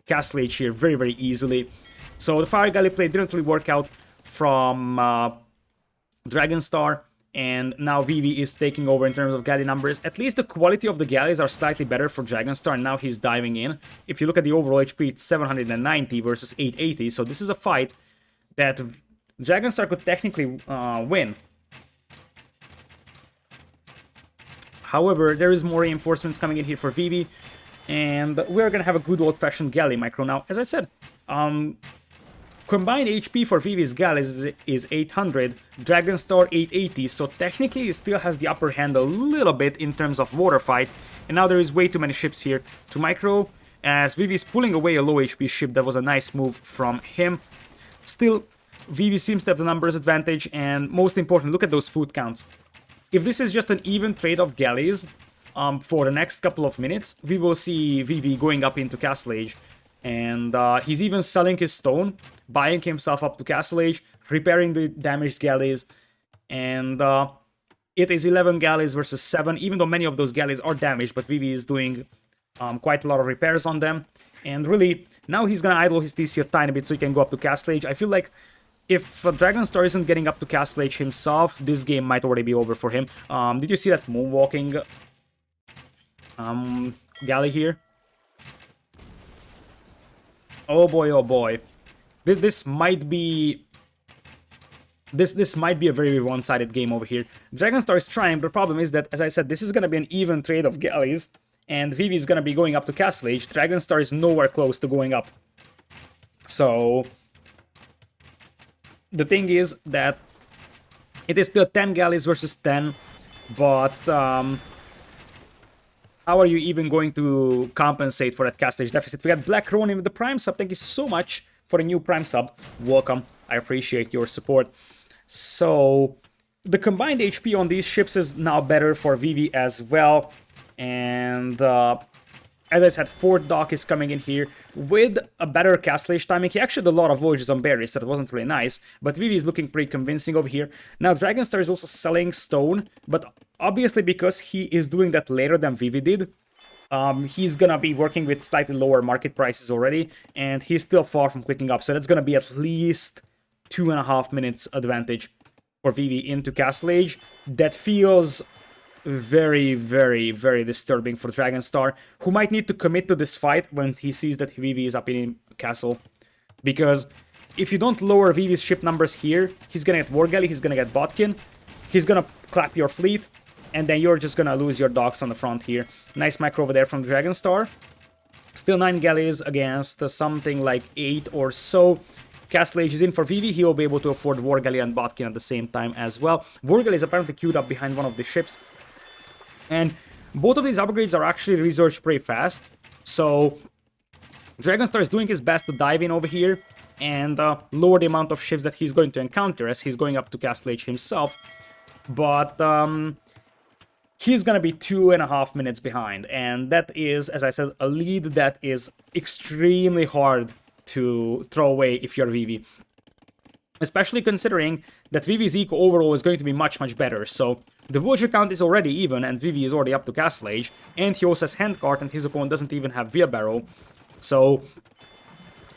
Castle Age here very, very easily. So the fire galley play didn't really work out from Dragonstar, and now Vivi is taking over in terms of galley numbers. At least the quality of the galleys are slightly better for Dragonstar, and now he's diving in. If you look at the overall HP, it's 790 versus 880, so this is a fight that Dragonstar could technically win. However, there is more reinforcements coming in here for Vivi, and we're gonna have a good old-fashioned galley micro now. As I said, combined HP for Vivi's galleys is 800, Dragonstar 880, so technically it still has the upper hand a little bit in terms of water fights, and now there is way too many ships here to micro, as Vivi is pulling away a low HP ship. That was a nice move from him. Still, Vivi seems to have the numbers advantage, and most important, look at those food counts. If this is just an even trade of galleys for the next couple of minutes, we will see Vivi going up into Castle Age. And he's even selling his stone, buying himself up to Castle Age, repairing the damaged galleys. And it is 11 galleys versus 7, even though many of those galleys are damaged, but Vivi is doing quite a lot of repairs on them. And really, now he's gonna idle his TC a tiny bit so he can go up to Castle Age. I feel like if Dragonstar isn't getting up to Castle Age himself, this game might already be over for him. Did you see that moonwalking galley here? Oh boy. This might be... This might be a very one-sided game over here. Dragonstar is trying, but the problem is that, as I said, this is gonna be an even trade of galleys, and Vivi is gonna be going up to Castle Age. Dragonstar is nowhere close to going up. So... The thing is that it is still 10 galleys versus 10, but how are you even going to compensate for that castage deficit? We got Black Ronin with the Prime sub. Thank you so much for the new Prime sub. Welcome. I appreciate your support. So, the combined HP on these ships is now better for Vivi as well. And as I said, 4th dock is coming in here with a better castlage timing. He actually did a lot of voyages on berries, so that wasn't really nice. But Vivi is looking pretty convincing over here. Now, Dragonstar is also selling stone, but obviously because he is doing that later than Vivi did, he's gonna be working with slightly lower market prices already, and he's still far from clicking up, so that's gonna be at least 2.5 minutes advantage for Vivi into Castle Age. That feels very, very, very disturbing for Dragonstar, who might need to commit to this fight when he sees that Vivi is up in Castle. Because if you don't lower Vivi's ship numbers here, he's gonna get War Galley, he's gonna get Botkin, he's gonna clap your fleet, and then you're just gonna lose your docks on the front here. Nice macro over there from Dragonstar. Still 9 galleys against something like 8 or so. Castle Age is in for Vivi. He will be able to afford War Galley and Botkin at the same time as well. War Galley is apparently queued up behind one of the ships. And both of these upgrades are actually researched pretty fast. So Dragonstar is doing his best to dive in over here and lower the amount of ships that he's going to encounter as he's going up to Castle Age himself. But he's gonna be 2.5 minutes behind. And that is, as I said, a lead that is extremely hard to throw away if you're Vivi. Especially considering that Vivi's eco overall is going to be much, much better. So the villager count is already even, and Vivi is already up to Castle Age. And he also has Handcart, and his opponent doesn't even have Wheelbarrow. So,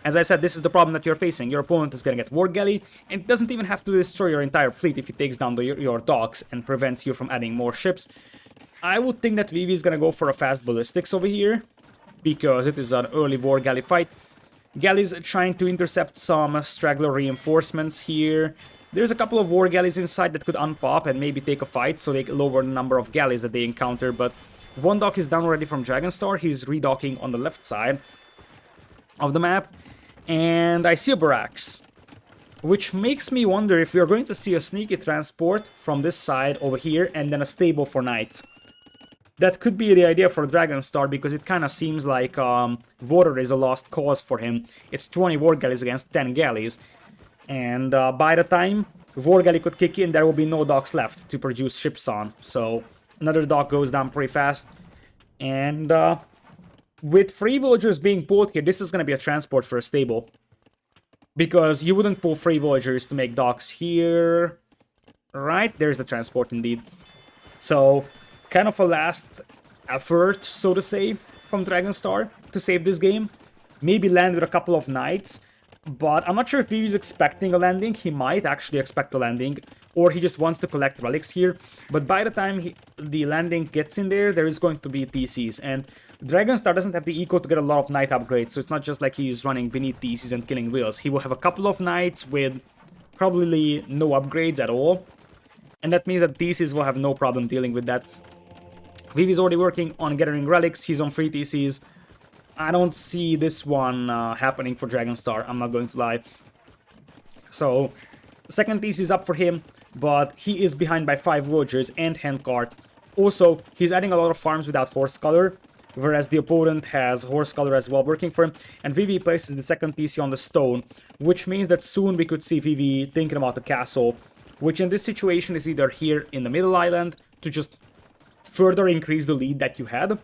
as I said, this is the problem that you're facing. Your opponent is going to get War Galley, and doesn't even have to destroy your entire fleet if he takes down your docks and prevents you from adding more ships. I would think that Vivi is going to go for a fast ballistics over here, because it is an early War Galley fight. Galleys trying to intercept some straggler reinforcements here. There's a couple of War Galleys inside that could unpop and maybe take a fight, so they lower the number of galleys that they encounter, but one dock is down already from Dragonstar. He's redocking on the left side of the map, and I see a barracks, which makes me wonder if we are going to see a sneaky transport from this side over here, and then a stable for night. That could be the idea for Dragonstar, because it kind of seems like water is a lost cause for him. It's 20 War Galleys against 10 galleys. And by the time War Galley could kick in, there will be no docks left to produce ships on. So another dock goes down pretty fast. And with 3 villagers being pulled here, this is going to be a transport for a stable. Because you wouldn't pull 3 villagers to make docks here. Right, there's the transport indeed. So kind of a last effort, so to say, from Dragonstar to save this game. Maybe land with a couple of knights, but I'm not sure if he's expecting a landing. He might actually expect a landing, or he just wants to collect relics here. But by the time the landing gets in there, there is going to be TCs, and Dragonstar doesn't have the eco to get a lot of knight upgrades, so it's not just like he's running beneath TCs and killing wheels. He will have a couple of knights with probably no upgrades at all, and that means that TCs will have no problem dealing with that. Vivi's already working on gathering relics, he's on free TCs. I don't see this one happening for Dragonstar, I'm not going to lie. So, second TC is up for him, but he is behind by 5 villagers and Handcart. Also, he's adding a lot of farms without Horse Color, whereas the opponent has Horse Color as well working for him. And Vivi places the second TC on the stone, which means that soon we could see Vivi thinking about the castle, which in this situation is either here in the middle island to just further increase the lead that you had,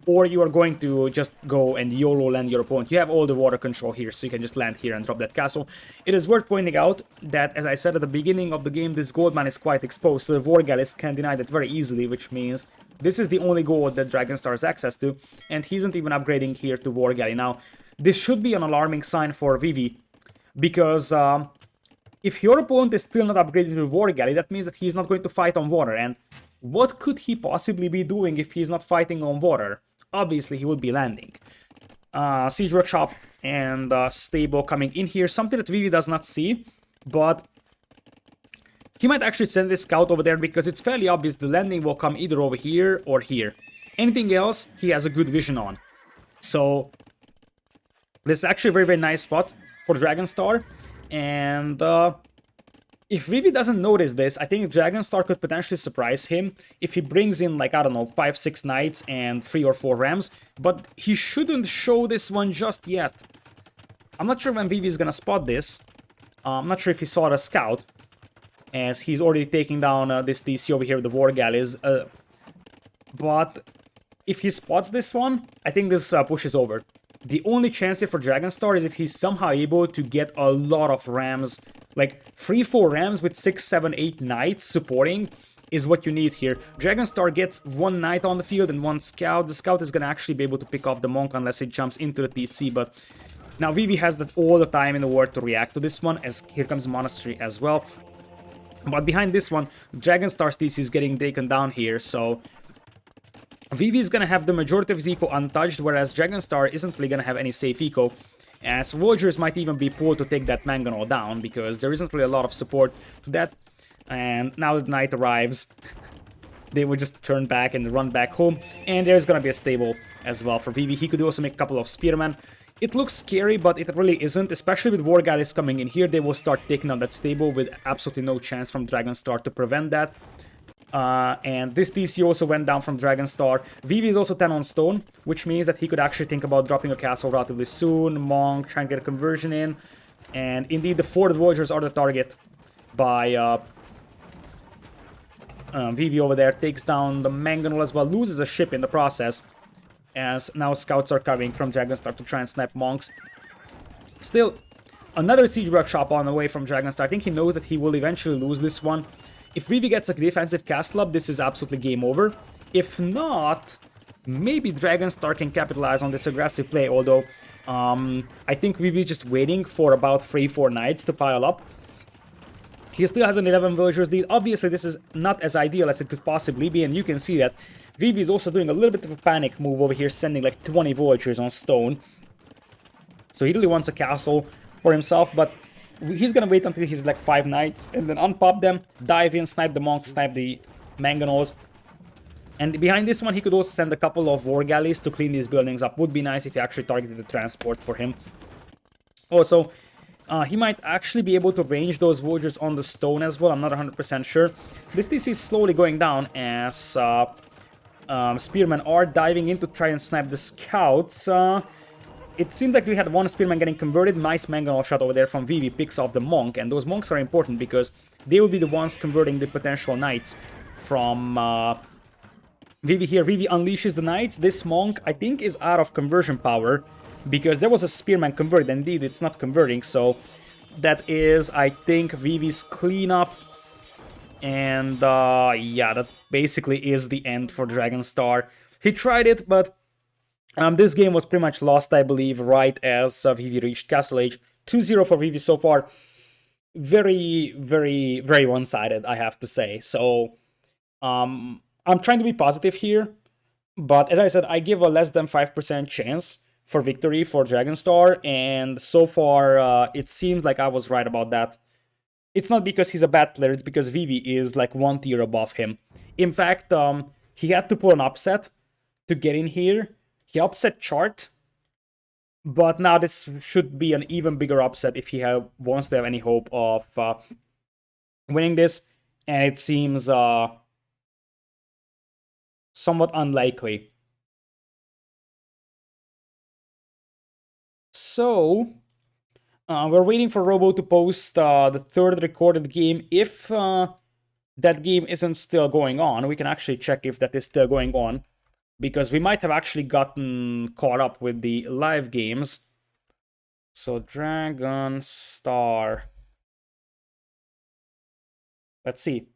or you are going to just go and YOLO land your opponent. You have all the water control here, so you can just land here and drop that castle. It is worth pointing out that, as I said at the beginning of the game, this gold mine is quite exposed, so the War Galleys can deny that very easily, which means this is the only gold that Dragonstar has access to, and he isn't even upgrading here to War Galley. Now, this should be an alarming sign for Vivi, because if your opponent is still not upgrading to War Galley, that means that he's not going to fight on water, and what could he possibly be doing if he's not fighting on water? Obviously, he would be landing. Siege Workshop and Stable coming in here. Something that Vivi does not see, but he might actually send this scout over there because it's fairly obvious the landing will come either over here or here. Anything else, he has a good vision on. So, this is actually a very, very nice spot for Dragonstar. And If Vivi doesn't notice this, I think Dragonstar could potentially surprise him if he brings in, like, I don't know, 5, 6 knights and 3 or 4 rams, but he shouldn't show this one just yet. I'm not sure when Vivi is gonna spot this. I'm not sure if he saw the scout, as he's already taking down this DC over here with the War Galleys, but if he spots this one, I think this push is over. The only chance here for Dragonstar is if he's somehow able to get a lot of rams, like 3-4 rams with 6, 7, 8 knights supporting is what you need here. Dragonstar gets 1 knight on the field and 1 scout. The scout is gonna actually be able to pick off the monk unless it jumps into the TC, but now Vivi has that all the time in the world to react to this one, as here comes Monastery as well. But behind this one, Dragonstar's TC is getting taken down here, so Vivi is gonna have the majority of his eco untouched, whereas Dragonstar isn't really gonna have any safe eco, as Villagers might even be pulled to take that Mangonel down, because there isn't really a lot of support to that. And now that night arrives, they would just turn back and run back home, and there's gonna be a stable as well for Vivi. He could also make a couple of Spearmen. It looks scary, but it really isn't, especially with War Galleys coming in here. They will start taking on that stable with absolutely no chance from Dragonstar to prevent that. And this TC also went down from Dragonstar. Vivi is also 10 on stone, which means that he could actually think about dropping a castle relatively soon. Monk, trying to get a conversion in. And indeed, the Fort Villagers are the target by Vivi over there. Takes down the Mangonel as well, loses a ship in the process, as now scouts are coming from Dragonstar to try and snipe monks. Still, another siege workshop on the way from Dragonstar. I think he knows that he will eventually lose this one. If Vivi gets a defensive castle up, this is absolutely game over. If not, maybe Dragonstar can capitalize on this aggressive play, although I think Vivi is just waiting for about 3-4 knights to pile up. He still has an 11 villagers lead. Obviously, this is not as ideal as it could possibly be, and you can see that Vivi is also doing a little bit of a panic move over here, sending like 20 villagers on stone. So he really wants a castle for himself, but he's gonna wait until he's like 5 knights, and then unpop them, dive in, snipe the monks, snipe the mangonels. And behind this one, he could also send a couple of war galleys to clean these buildings up. Would be nice if he actually targeted the transport for him. Also, he might actually be able to range those villagers on the stone as well. I'm not 100% sure. This TC is slowly going down as spearmen are diving in to try and snipe the scouts. It seems like we had 1 spearman getting converted. Nice mangonel shot over there from Vivi, picks off the monk, and those monks are important because they will be the ones converting the potential knights from Vivi here. Vivi unleashes the knights. This monk, I think, is out of conversion power because there was a spearman converted. Indeed, it's not converting, so that is, I think, Vivi's cleanup. And yeah, that basically is the end for Dragonstar. He tried it, but this game was pretty much lost, I believe, right as Vivi reached Castle Age. 2-0 for Vivi so far. Very, very, very one-sided, I have to say. So, I'm trying to be positive here, but as I said, I give a less than 5% chance for victory for Dragonstar, and so far, it seems like I was right about that. It's not because he's a bad player, it's because Vivi is like 1 tier above him. In fact, he had to pull an upset to get in here. He upset Chart, but now this should be an even bigger upset if he wants to have any hope of winning this, and it seems somewhat unlikely. So, we're waiting for Robo to post the 3rd recorded game. If that game isn't still going on, we can actually check if that is still going on, because we might have actually gotten caught up with the live games. So, Dragonstar. Let's see.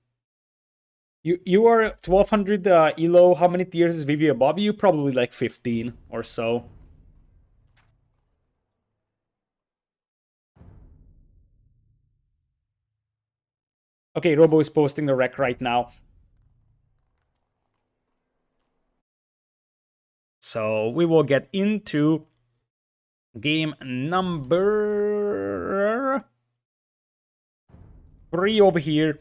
You are 1200 elo. How many tiers is Vivi above you? Probably like 15 or so. Okay, Robo is posting the rec right now. So we will get into game number 3 over here.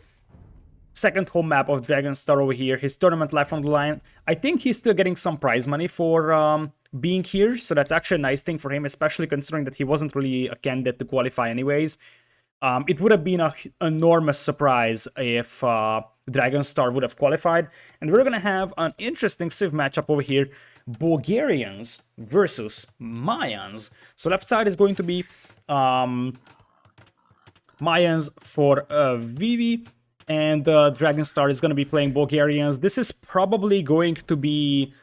Second home map of Dragonstar over here. His tournament life on the line. I think he's still getting some prize money for being here, so that's actually a nice thing for him, especially considering that he wasn't really a candidate to qualify anyways. It would have been an enormous surprise if Dragonstar would have qualified. And we're going to have an interesting Civ matchup over here. Bulgarians versus Mayans. So left side is going to be Mayans for Vivi. And Dragonstar is going to be playing Bulgarians. This is probably going to be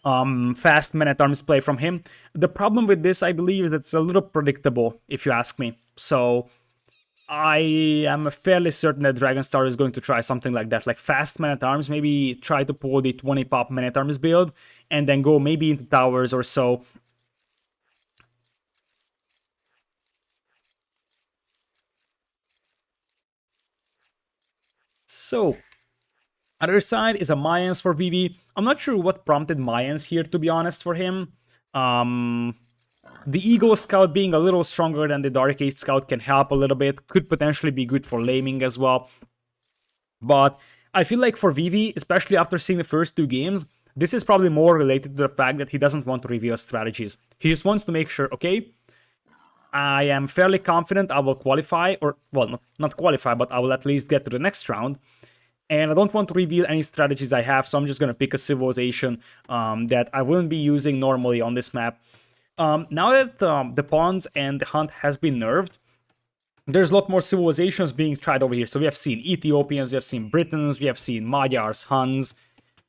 fast man-at-arms play from him. The problem with this, I believe, is that it's a little predictable, if you ask me. So I am fairly certain that Dragonstar is going to try something like that, like fast man-at-arms, maybe try to pull the 20 pop man-at-arms build, and then go maybe into towers or so. So, other side is a Mayans for Vivi. I'm not sure what prompted Mayans here, to be honest, for him. The Eagle Scout being a little stronger than the Dark Age Scout can help a little bit. Could potentially be good for laming as well. But I feel like for Vivi, especially after seeing the first two games, this is probably more related to the fact that he doesn't want to reveal strategies. He just wants to make sure, okay, I am fairly confident I will qualify, or, well, not qualify, but I will at least get to the next round. And I don't want to reveal any strategies I have, so I'm just going to pick a civilization that I wouldn't be using normally on this map. Now that the pawns and the hunt has been nerfed, there's a lot more civilizations being tried over here. So we have seen Ethiopians, we have seen Britons, we have seen Magyars, Huns.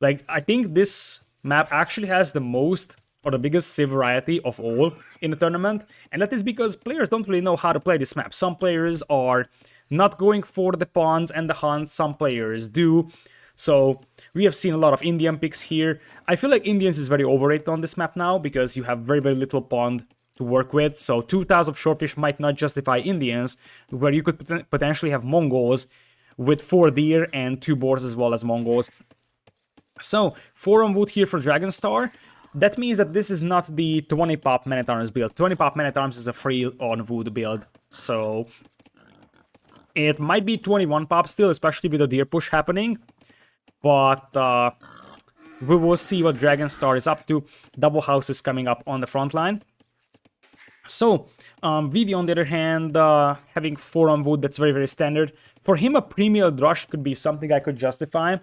Like, I think this map actually has the most or the biggest civ variety of all in the tournament. And that is because players don't really know how to play this map. Some players are not going for the pawns and the hunts, some players do. So we have seen a lot of Indian picks here. I feel like Indians is very overrated on this map now because you have very, very little pond to work with. So 2 tiles of Shorefish might not justify Indians, where you could potentially have Mongols with 4 deer and 2 boars as well as Mongols. So 4 on wood here for Dragonstar. That means that this is not the 20 pop man-at-arms build. 20 pop man-at-arms is a free on wood build. So it might be 21 pop still, especially with the deer push happening. But we will see what Dragonstar is up to. Double house is coming up on the front line. So, Vivi, on the other hand, having 4 on wood, that's very, very standard. For him, a Premium Rush could be something I could justify,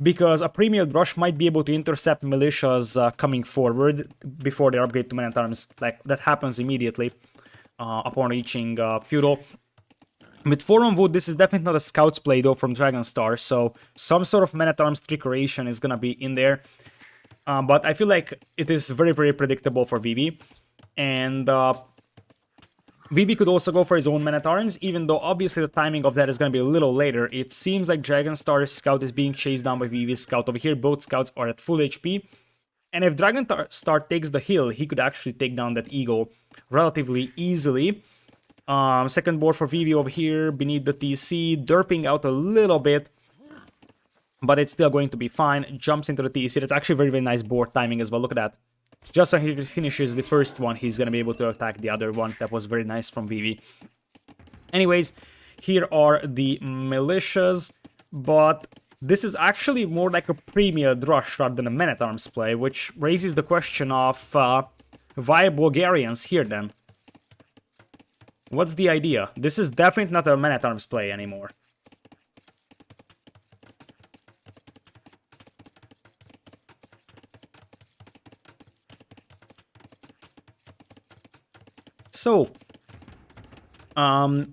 because a Premium Rush might be able to intercept militias coming forward before they upgrade to man-at-arms. Like, that happens immediately upon reaching Feudal. With 4 on wood, this is definitely not a Scout's play, though, from Dragonstar, so some sort of man-at-arms trickeration is gonna be in there. But I feel like it is very, very predictable for Vivi. And Vivi could also go for his own man-at-arms, even though obviously the timing of that is going to be a little later. It seems like Dragonstar's scout is being chased down by Vivi's scout over here. Both scouts are at full HP. And if Dragonstar takes the hill, he could actually take down that eagle relatively easily. Second board for Vivi over here beneath the TC, derping out a little bit, but it's still going to be fine. Jumps into the TC. That's actually very, very nice board timing as well. Look at that. Just when he finishes the first one, he's going to be able to attack the other one. That was very nice from Vivi. Anyways, here are the militias, but this is actually more like a Premier Rush rather than a man-at-arms play, which raises the question of why Bulgarians here then? What's the idea? This is definitely not a man-at-arms play anymore. So,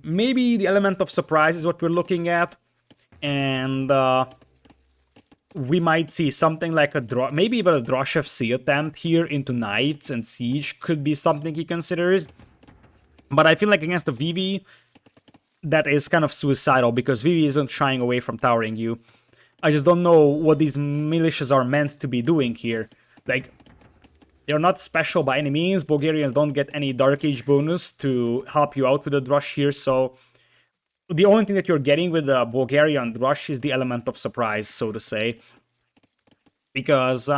maybe the element of surprise is what we're looking at, and we might see something like a maybe even a Drosh FC attempt here into Knights and Siege could be something he considers. But I feel like against the Vivi, that is kind of suicidal, because Vivi isn't shying away from towering you. I just don't know what these militias are meant to be doing here. Like, they're not special by any means. Bulgarians don't get any Dark Age bonus to help you out with the Drush here, so the only thing that you're getting with the Bulgarian Drush is the element of surprise, so to say. Because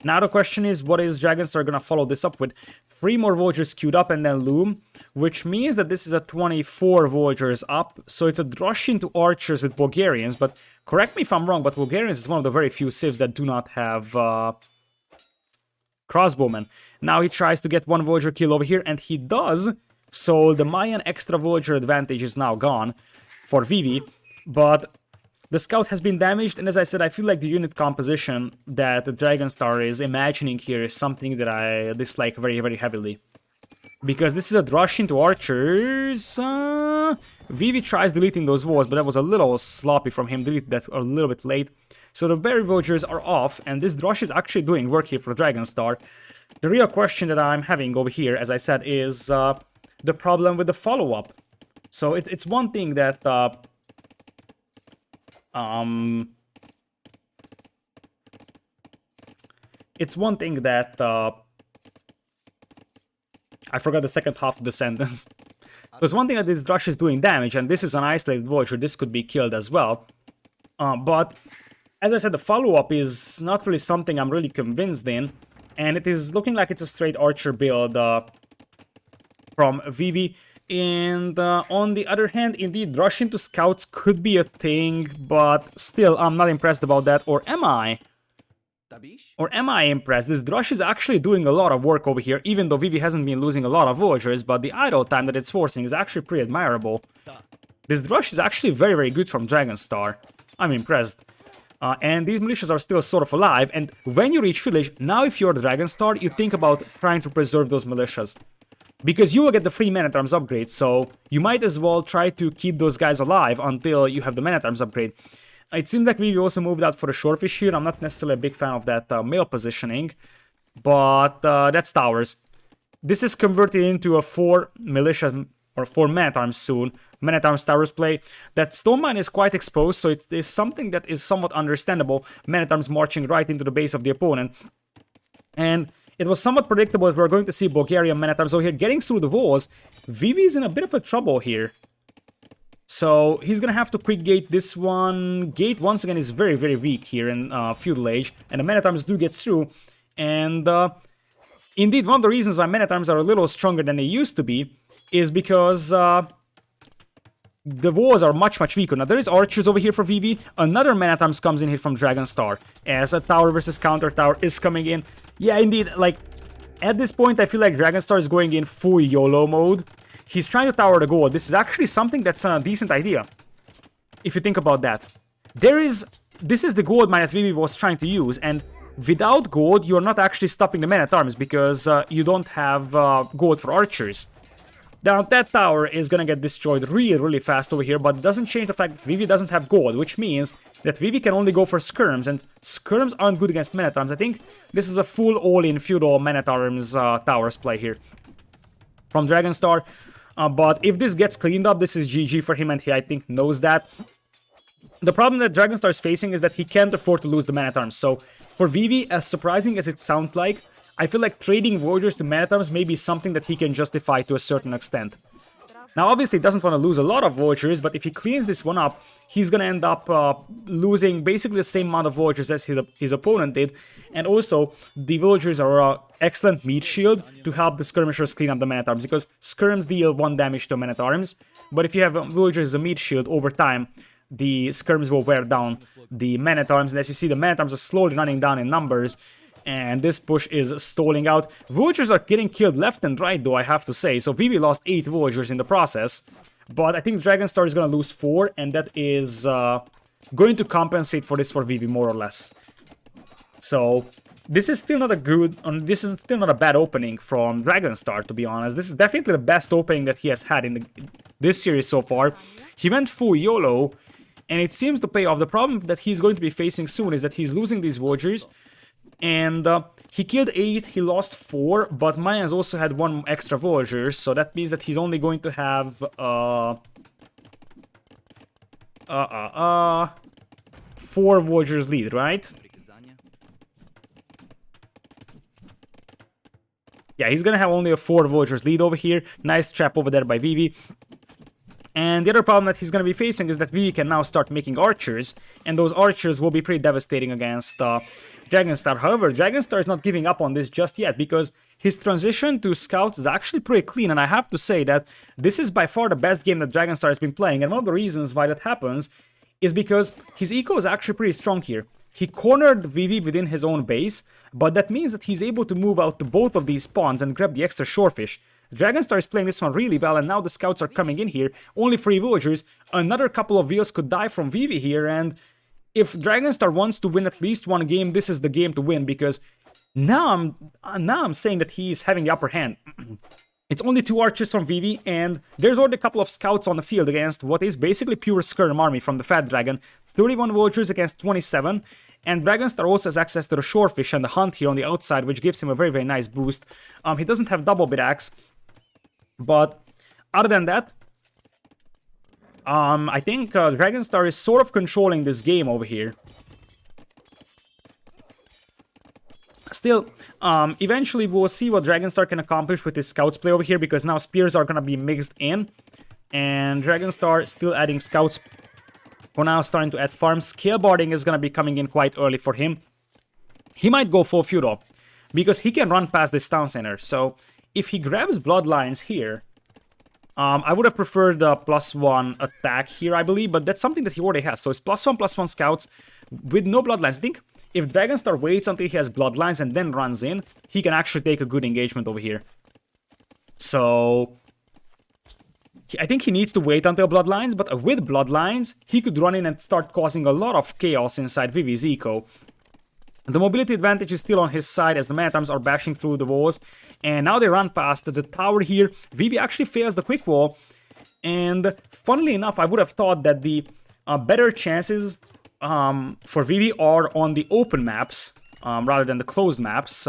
now the question is, what is Dragonstar gonna follow this up with? 3 more Vultures queued up and then Loom, which means that this is a 24 Vultures up, so it's a Drush into Archers with Bulgarians, but correct me if I'm wrong, but Bulgarians is one of the very few civs that do not have crossbowmen. Now he tries to get 1 Voyager kill over here, and he does, So the Mayan extra Voyager advantage is now gone for Vivi, but the scout has been damaged, and as I said, I feel like the unit composition that the Dragonstar is imagining here is something that I dislike very, very heavily. Because this is a rush into archers. Vivi tries deleting those walls, but that was a little sloppy from him. Deleted that a little bit late. So the berry villagers are off, and this rush is actually doing work here for Dragonstar. The real question that I'm having over here, as I said, is the problem with the follow-up. So it's one thing that it's one thing that I forgot the second half of the sentence. There's one thing that this rush is doing damage, and this is an isolated Voyager. This could be killed as well. But as I said, the follow-up is not really something I'm really convinced in, and it is looking like it's a straight archer build from Vivi. And on the other hand, indeed, rush into scouts could be a thing, but still, I'm not impressed about that. Or am I? Or am I impressed? This rush is actually doing a lot of work over here, even though Vivi hasn't been losing a lot of Voyagers, but the idle time that it's forcing is actually pretty admirable. This rush is actually very, very good from Dragonstar. I'm impressed. And these militias are still sort of alive, and when you reach village, now if you're Dragonstar, you think about trying to preserve those militias. Because you will get the free man-at-arms upgrade, so you might as well try to keep those guys alive until you have the man-at-arms upgrade. It seems like Vivi also moved out for the shorefish here. I'm not necessarily a big fan of that male positioning, but that's towers. This is converted into a 4 militia or 4 man-at-arms soon. Man-at-arms towers play. That stone mine is quite exposed, so it is something that is somewhat understandable. Man-at-arms marching right into the base of the opponent. And it was somewhat predictable that we were going to see Bulgarian man-at-arms over here getting through the walls. Vivi is in a bit of a trouble here. So he's gonna have to quick gate this one. Gate once again is very, very weak here in Feudal Age, and the man-at-arms do get through. And indeed, one of the reasons why man-at-arms are a little stronger than they used to be is because the walls are much, much weaker. Now there is archers over here for Vivi. Another man-at-arms comes in here from Dragonstar as a tower versus counter tower is coming in. Yeah, indeed, like at this point I feel like Dragonstar is going in full YOLO mode. He's trying to tower the gold. This is actually something that's a decent idea, if you think about that. This is the gold mine that Vivi was trying to use, and without gold, you're not actually stopping the man-at-arms because you don't have gold for archers. Now, that tower is gonna get destroyed really, really fast over here, but it doesn't change the fact that Vivi doesn't have gold, which means that Vivi can only go for skirms, and skirms aren't good against man-at-arms. I think this is a full all-in feudal man-at-arms towers play here from Dragonstar. But if this gets cleaned up, this is GG for him, and he, I think, knows that. The problem that Dragonstar is facing is that he can't afford to lose the man-at-arms. So, for Vivi, as surprising as it sounds like, I feel like trading Voyagers to man-at-arms may be something that he can justify to a certain extent. Now, obviously, he doesn't want to lose a lot of Voyagers, but if he cleans this one up, he's going to end up losing basically the same amount of Voyagers as his opponent did. And also, the Villagers are an excellent meat shield to help the skirmishers clean up the man-at-arms, because skirms deal 1 damage to man-at-arms, but if you have Villagers as a meat shield, over time, the skirms will wear down the man-at-arms, and as you see, the man-at-arms are slowly running down in numbers, and this push is stalling out. Villagers are getting killed left and right, though, I have to say, so Vivi lost 8 Villagers in the process, but I think Dragonstar is going to lose 4, and that is going to compensate for this for Vivi, more or less. So, this is still not a good, this is still not a bad opening from Dragonstar, to be honest. This is definitely the best opening that he has had in this series so far. He went full YOLO, and it seems to pay off. The problem that he's going to be facing soon is that he's losing these Voyagers, and he killed 8, he lost 4, but Mayans also had 1 extra Voyager, so that means that he's only going to have 4 Voyagers lead, right? Yeah, he's gonna have only a 4 Voyagers lead over here. Nice trap over there by Vivi. And the other problem that he's gonna be facing is that Vivi can now start making archers, and those archers will be pretty devastating against Dragonstar. However, Dragonstar is not giving up on this just yet, because his transition to scouts is actually pretty clean, and I have to say that this is by far the best game that Dragonstar has been playing, and one of the reasons why that happens is because his eco is actually pretty strong here. He cornered Vivi within his own base, but that means that he's able to move out to both of these spawns and grab the extra shorefish. Dragonstar is playing this one really well, and now the scouts are coming in here. Only 3 villagers. Another couple of wheels could die from Vivi here, and if Dragonstar wants to win at least one game, this is the game to win, because now I'm saying that he's having the upper hand. It's only 2 archers from Vivi, and there's already a couple of scouts on the field against what is basically pure skirm army from the Fat Dragon. 31 villagers against 27, and Dragonstar also has access to the Shorefish and the Hunt here on the outside, which gives him a very, very nice boost. He doesn't have double bit axe, but other than that, I think Dragonstar is sort of controlling this game over here. Still, eventually we'll see what Dragonstar can accomplish with his scouts play over here, because now spears are gonna be mixed in, and Dragonstar still adding scouts. For now, starting to add farms. Scaleboarding is gonna be coming in quite early for him. He might go full feudal, because he can run past this town center. So if he grabs bloodlines here, I would have preferred the +1 attack here, I believe, but that's something that he already has. So it's +1/+1 scouts with no bloodlines. I think if Dragonstar waits until he has bloodlines and then runs in, he can actually take a good engagement over here. So I think he needs to wait until bloodlines, but with bloodlines, he could run in and start causing a lot of chaos inside Vivi's eco. The mobility advantage is still on his side as the man-at-arms are bashing through the walls. And now they run past the tower here. Vivi actually fails the quick wall. And funnily enough, I would have thought that the better chances for Vivi are on the open maps rather than the closed maps.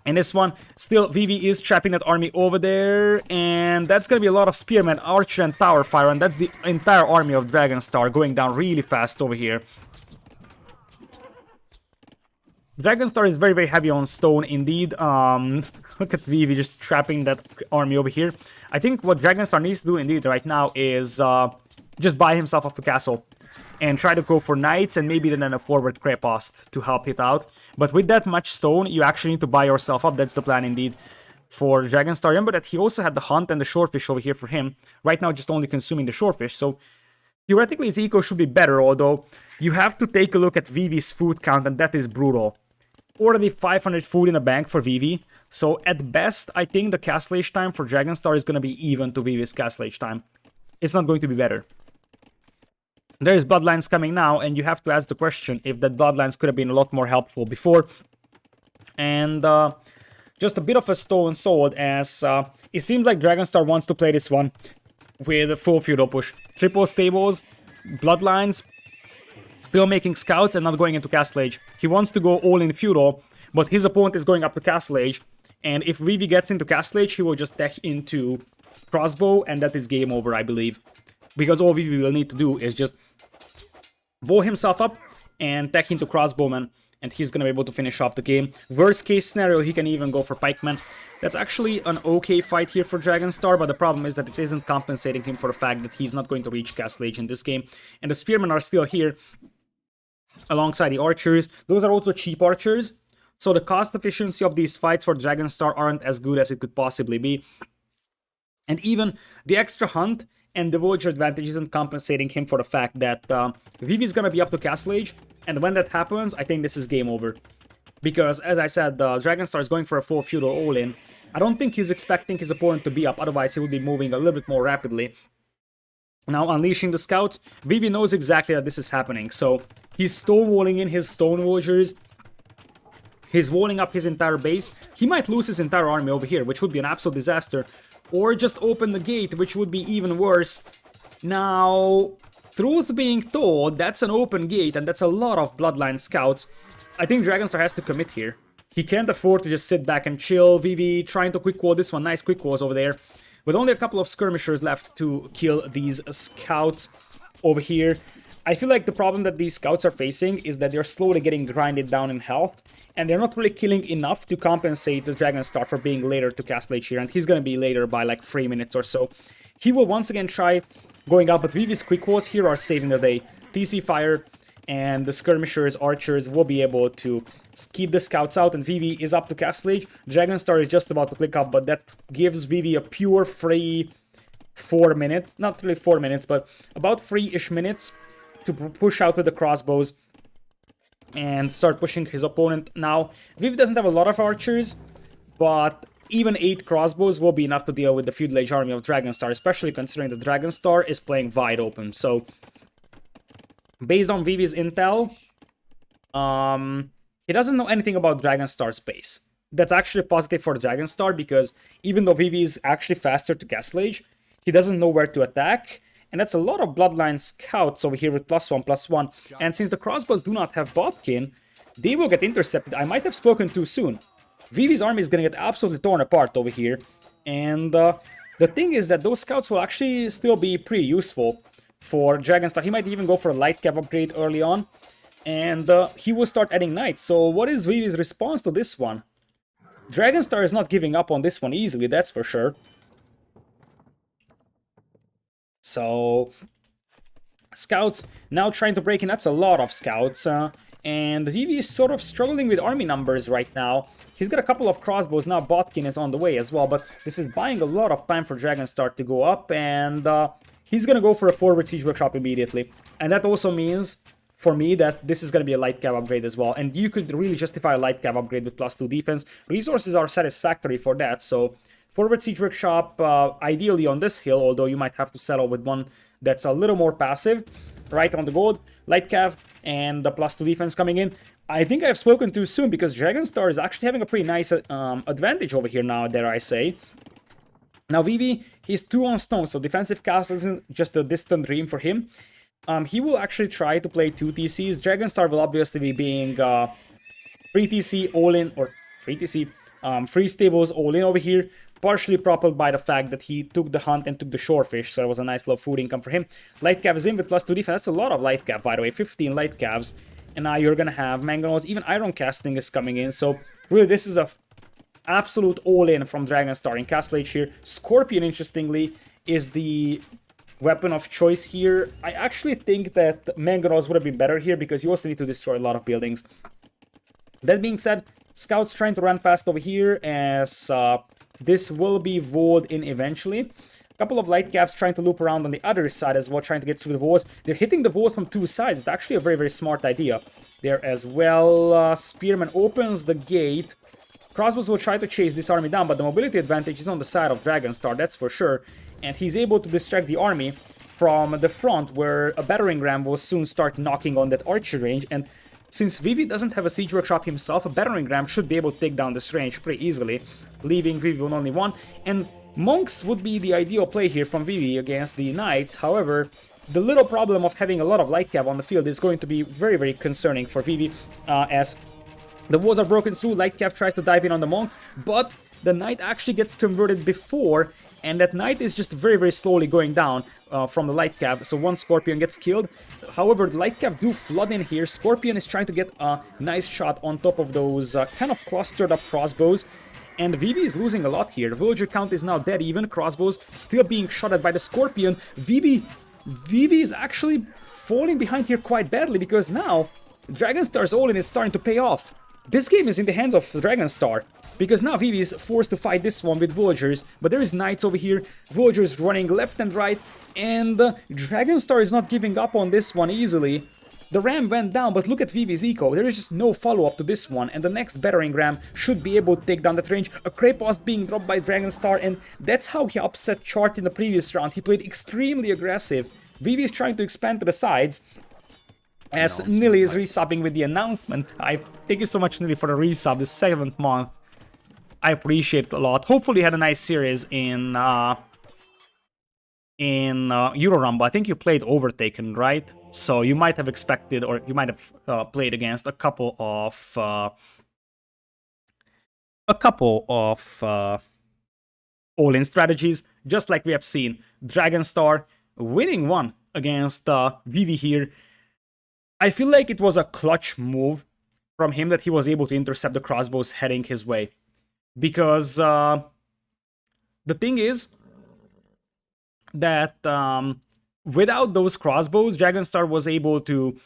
In this one, still Vivi is trapping that army over there. And that's going to be a lot of spearmen, archer, and tower fire. And that's the entire army of Dragonstar going down really fast over here. Dragonstar is very, very heavy on stone indeed. Look at Vivi just trapping that army over here. I think what Dragonstar needs to do indeed right now is just buy himself up a castle and try to go for knights and maybe then a forward crepost to help it out. But with that much stone, you actually need to buy yourself up. That's the plan indeed for Dragonstar. Remember that he also had the Hunt and the Shorefish over here for him. Right now just only consuming the Shorefish, so theoretically his eco should be better, although you have to take a look at Vivi's food count, and that is brutal. Already 500 food in the bank for Vivi, so at best, I think the castle age time for Dragonstar is going to be even to Vivi's castle age time. It's not going to be better. There's bloodlines coming now, and you have to ask the question if that bloodlines could have been a lot more helpful before. And just a bit of a stolen sword, as it seems like Dragonstar wants to play this one with a full feudal push. Triple stables, bloodlines, still making scouts and not going into castle age. He wants to go all in feudal, but his opponent is going up to castle age. And if Vivi gets into castle age, he will just tech into crossbow, and that is game over, I believe. Because all Vivi will need to do is just vow himself up and tech into crossbowman, and he's gonna be able to finish off the game. Worst case scenario, he can even go for pikeman. That's actually an okay fight here for Dragonstar, but the problem is that it isn't compensating him for the fact that he's not going to reach castle age in this game. And the spearmen are still here alongside the archers. Those are also cheap archers, so the cost efficiency of these fights for Dragonstar aren't as good as it could possibly be. And even the extra hunt and the villager advantage isn't compensating him for the fact that Vivi's gonna be up to castle age, and when that happens, I think this is game over. Because, as I said, Dragonstar is going for a full feudal all-in. I don't think he's expecting his opponent to be up, otherwise he will be moving a little bit more rapidly. Now, unleashing the scouts, Vivi knows exactly that this is happening, so he's stonewalling in his stone villagers. He's walling up his entire base. He might lose his entire army over here, which would be an absolute disaster. Or just open the gate, which would be even worse. Now, truth being told, that's an open gate, and that's a lot of bloodline scouts. I think Dragonstar has to commit here. He can't afford to just sit back and chill. Vivi trying to quick wall this one. Nice quick walls over there. With only a couple of skirmishers left to kill these scouts over here. I feel like the problem that these scouts are facing is that they're slowly getting grinded down in health, and they're not really killing enough to compensate the Dragonstar for being later to castle age here, and he's gonna be later by like 3 minutes or so. He will once again try going up, but Vivi's quick walls here are saving the day. TC fire and the skirmishers, archers will be able to keep the scouts out, and Vivi is up to castle age. Dragonstar is just about to click up, but that gives Vivi a pure free 4 minutes, not really 4 minutes, but about 3-ish minutes to push out with the crossbows and start pushing his opponent. Now, Vivi doesn't have a lot of archers, but even 8 crossbows will be enough to deal with the Feudal Age army of Dragonstar, especially considering that Dragonstar is playing wide open. So, based on Vivi's intel, he doesn't know anything about Dragonstar's base. That's actually positive for Dragonstar, because even though Vivi is actually faster to Castle Age, he doesn't know where to attack. And that's a lot of Bloodline scouts over here with +1/+1. And since the crossbows do not have Botkin, they will get intercepted. I might have spoken too soon. Vivi's army is going to get absolutely torn apart over here. And the thing is that those scouts will actually still be pretty useful for Dragonstar. He might even go for a light cav upgrade early on. And he will start adding knights. So what is Vivi's response to this one? Dragonstar is not giving up on this one easily, that's for sure. So, scouts now trying to break in. That's a lot of scouts. And Vivi is sort of struggling with army numbers right now. He's got a couple of crossbows now. Botkin is on the way as well. But this is buying a lot of time for Dragonstar to go up. And he's going to go for a forward siege workshop immediately. And that also means, for me, that this is going to be a light cav upgrade as well. And you could really justify a light cav upgrade with +2 defense. Resources are satisfactory for that. So, forward siege workshop, ideally on this hill, although you might have to settle with one that's a little more passive. Right on the gold, light cav, and the +2 defense coming in. I think I've spoken too soon, because Dragonstar is actually having a pretty nice advantage over here now, dare I say. Now Vivi, he's 2 on stone, so defensive castle isn't just a distant dream for him. He will actually try to play 2 TCs. Dragonstar will obviously be being 3 TC all-in, or 3 TC, 3 stables all-in over here. Partially propelled by the fact that he took the hunt and took the shorefish, so it was a nice little food income for him. Light cav is in with +2 defense. That's a lot of light cav, by the way, 15 light cavs. And now you're gonna have mangonels. Even iron casting is coming in, so really this is a absolute all-in from Dragonstar in Castle Age here. Scorpion, interestingly, is the weapon of choice here. I actually think that mangonels would have been better here, because you also need to destroy a lot of buildings. That being said, scouts trying to run fast over here, as this will be walled in eventually. A couple of light cavs trying to loop around on the other side as well, trying to get through the walls. They're hitting the walls from 2 sides. It's actually a very, very smart idea there as well. Spearman opens the gate. Crossbows will try to chase this army down, but the mobility advantage is on the side of Dragonstar, that's for sure. And he's able to distract the army from the front, where a battering ram will soon start knocking on that archer range. And since Vivi doesn't have a siege workshop himself, a battering ram should be able to take down this range pretty easily, leaving Vivi on only 1. And monks would be the ideal play here from Vivi against the knights. However, the little problem of having a lot of light cav on the field is going to be very, very concerning for Vivi, as the walls are broken through. Light cav tries to dive in on the monk, but the knight actually gets converted before, and that knight is just very, very slowly going down from the light cav, so 1 scorpion gets killed. However, the light cav do flood in here. Scorpion is trying to get a nice shot on top of those kind of clustered up crossbows, and Vivi is losing a lot here. The villager count is now dead even. Crossbows still being shot at by the scorpion. Vivi is actually falling behind here quite badly, because now Dragonstar's all-in is starting to pay off. This game is in the hands of Dragonstar, because now Vivi is forced to fight this one with villagers, but there is knights over here, villagers running left and right, and Dragonstar is not giving up on this one easily. The ram went down, but look at Vivi's eco. There is just no follow-up to this one, and the next battering ram should be able to take down that range. A Crepost being dropped by Dragonstar, and that's how he upset Chart in the previous round. He played extremely aggressive. Vivi is trying to expand to the sides, as Nilly is resubbing with the announcement. Thank you so much, Nilly, for the resub, the 7th month. I appreciate it a lot. Hopefully you had a nice series in Euro Rumble. I think you played Overtaken, right? So you might have expected, or you might have played against a couple of all-in strategies, just like we have seen Dragonstar winning one against Vivi here. I feel like it was a clutch move from him that he was able to intercept the crossbows heading his way. Because the thing is that without those crossbows, Dragonstar was able to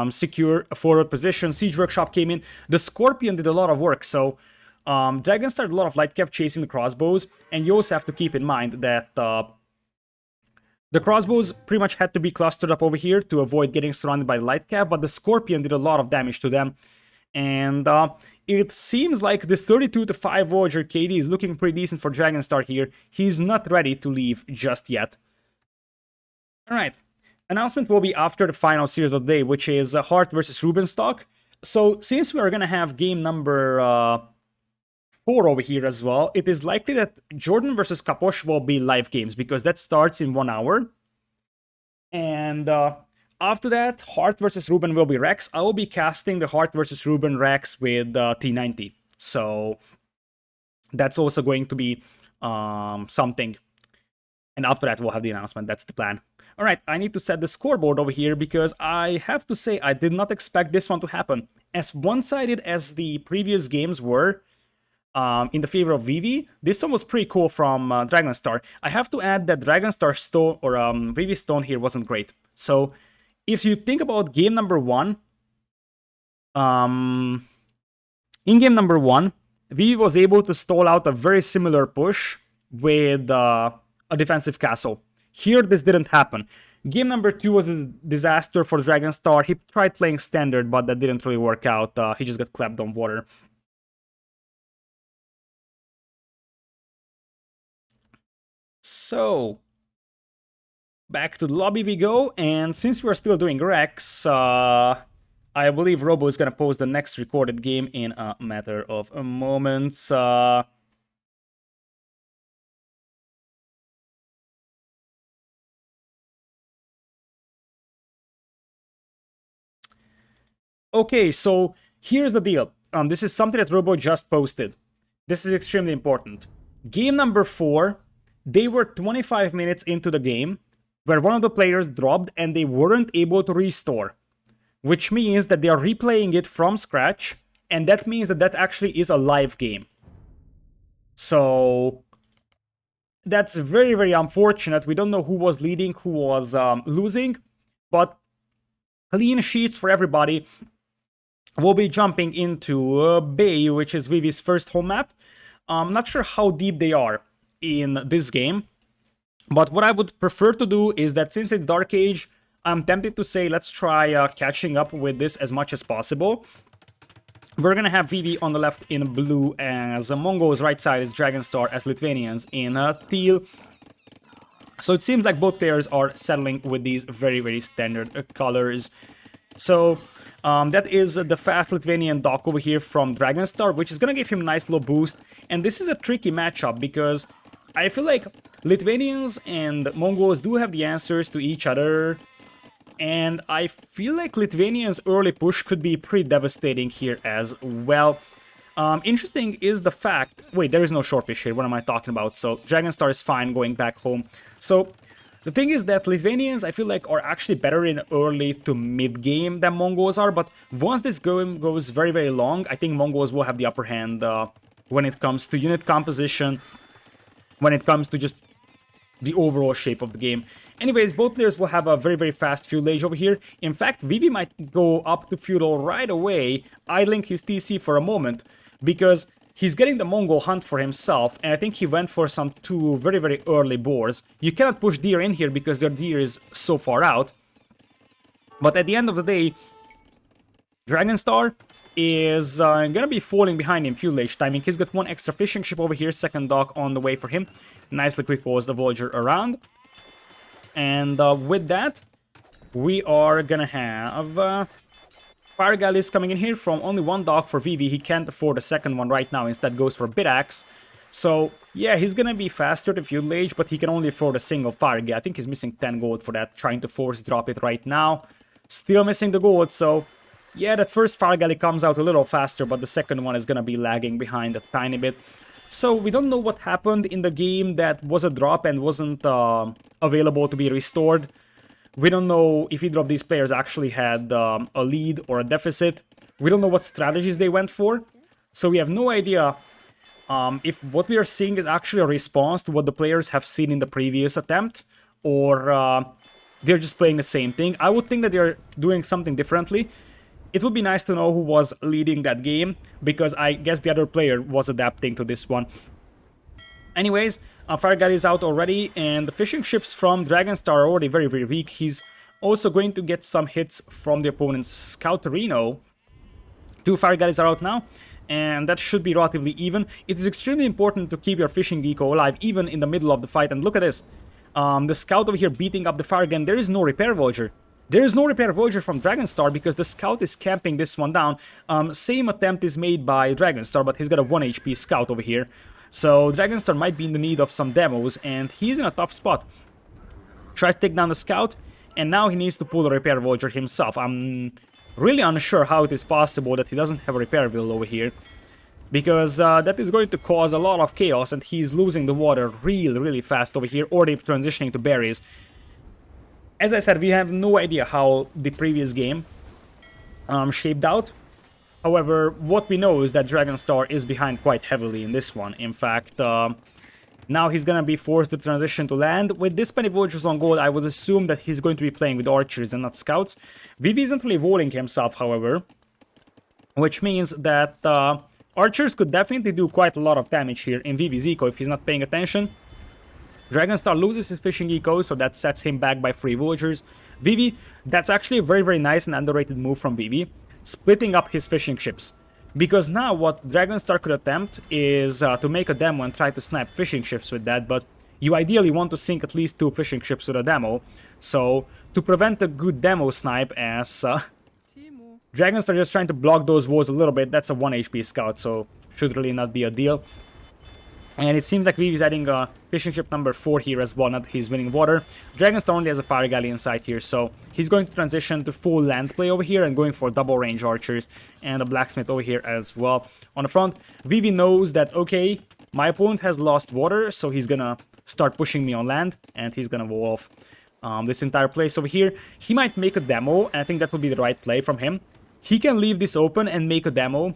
secure a forward position. Siege Workshop came in. The Scorpion did a lot of work, so Dragonstar did a lot of light cav chasing the crossbows, and you also have to keep in mind that the crossbows pretty much had to be clustered up over here to avoid getting surrounded by the light cav, but the Scorpion did a lot of damage to them. And it seems like the 32 to 5 Voyager KD is looking pretty decent for Dragonstar here. He's not ready to leave just yet. Alright, announcement will be after the final series of the day, which is Hart versus Rubenstock. So since we are gonna have game number 4 over here as well, it is likely that Jordan versus Kaposh will be live games because that starts in 1 hour. And after that, Hart versus Ruben will be Rex. I will be casting the Hart versus Ruben Rex with T90. So that's also going to be something. And after that, we'll have the announcement. That's the plan. All right, I need to set the scoreboard over here because I have to say I did not expect this one to happen. As one-sided as the previous games were, in the favor of Vivi, this one was pretty cool from Dragonstar. I have to add that Dragonstar stone or Vivi stone here wasn't great. So if you think about game number 1, in game number 1, Vivi was able to stall out a very similar push with a defensive castle. Here, this didn't happen. Game number 2 was a disaster for Dragonstar. He tried playing standard, but that didn't really work out. He just got clapped on water. So, back to the lobby we go, and since we're still doing Rex, I believe Robo is gonna post the next recorded game in a matter of moments. Okay, so here's the deal. This is something that Robo just posted. This is extremely important. Game number 4, they were 25 minutes into the game, where one of the players dropped and they weren't able to restore. Which means that they are replaying it from scratch, and that means that that actually is a live game. So that's very, very unfortunate. We don't know who was leading, who was losing, but clean sheets for everybody. We'll be jumping into Bay, which is Vivi's first home map. I'm not sure how deep they are in this game, but what I would prefer to do is that since it's Dark Age, I'm tempted to say let's try catching up with this as much as possible. We're gonna have Vivi on the left in blue, as Mongo's right side is Dragonstar, as Lithuanians in teal. So it seems like both players are settling with these very, very standard colors. So that is the fast Lithuanian dock over here from Dragonstar, which is gonna give him a nice little boost. And this is a tricky matchup because I feel like Lithuanians and Mongols do have the answers to each other. And I feel like Lithuanians' early push could be pretty devastating here as well. Interesting is the fact... Wait, there is no shorefish here. What am I talking about? So Dragonstar is fine going back home. So the thing is that Lithuanians, I feel like, are actually better in early to mid-game than Mongols are. But once this game goes very, very long, I think Mongols will have the upper hand when it comes to unit composition, when it comes to just the overall shape of the game. Anyways, both players will have a very, very fast feudal age over here. In fact, Vivi might go up to feudal right away, idling his TC for a moment, because he's getting the Mongol hunt for himself, and I think he went for some 2 very, very early boars. You cannot push deer in here because their deer is so far out. But at the end of the day, Dragonstar is gonna be falling behind in feudal age timing. He's got 1 extra fishing ship over here, second dock on the way for him. Nicely quick pulls the Voyager around. And with that, we are gonna have Fire Galleys coming in here from only 1 dock for Vivi. He can't afford a second one right now, instead goes for Bidax. So yeah, he's gonna be faster to feudal age, but he can only afford a single Fire Galley. I think he's missing 10 gold for that, trying to force drop it right now. Still missing the gold, so yeah, that first Fire Galley comes out a little faster, but the second one is gonna be lagging behind a tiny bit. So we don't know what happened in the game that was a drop and wasn't available to be restored. We don't know if either of these players actually had a lead or a deficit. We don't know what strategies they went for. So we have no idea if what we are seeing is actually a response to what the players have seen in the previous attempt, or they're just playing the same thing. I would think that they're doing something differently. It would be nice to know who was leading that game, because I guess the other player was adapting to this one. Anyways, Fire Galley is out already, and the fishing ships from Dragonstar are already very, very weak. He's also going to get some hits from the opponent's Scout Reno. 2 Fire Galleys are out now, and that should be relatively even. It is extremely important to keep your fishing eco alive, even in the middle of the fight. And look at this. The scout over here beating up the fire again. There is no repair villager. There is no repair villager from Dragonstar because the scout is camping this one down. Same attempt is made by Dragonstar, but he's got a 1 HP scout over here. So Dragonstar might be in the need of some demos, and he's in a tough spot. Tries to take down the scout, and now he needs to pull a repair villager himself. I'm really unsure how it is possible that he doesn't have a repair villager over here, because that is going to cause a lot of chaos, and he's losing the water really fast over here, or they're transitioning to berries. As I said, we have no idea how the previous game shaped out. However, what we know is that Dragonstar is behind quite heavily in this one. In fact, now he's gonna be forced to transition to land. With this many villagers on gold, I would assume that he's going to be playing with archers and not scouts. Vivi isn't really walling himself, however, which means that archers could definitely do quite a lot of damage here in Vivi's eco if he's not paying attention. Dragonstar loses his fishing eco, so that sets him back by 3 villagers. Vivi, that's actually a very nice and underrated move from Vivi, splitting up his fishing ships. Because now what Dragonstar could attempt is to make a demo and try to snipe fishing ships with that, but you ideally want to sink at least 2 fishing ships with a demo. So, to prevent a good demo snipe, as Dragonstar just trying to block those walls a little bit, that's a 1 HP scout, so should really not be a deal. And it seems like Vivi's adding fishing ship number 4 here as well, not that he's winning water. Dragonstar only has a fire galley inside here, so he's going to transition to full land play over here and going for double range archers and a blacksmith over here as well. On the front, Vivi knows that, okay, my opponent has lost water, so he's gonna start pushing me on land, and he's gonna wall off this entire place over here. He might make a demo, and I think that would be the right play from him. He can leave this open and make a demo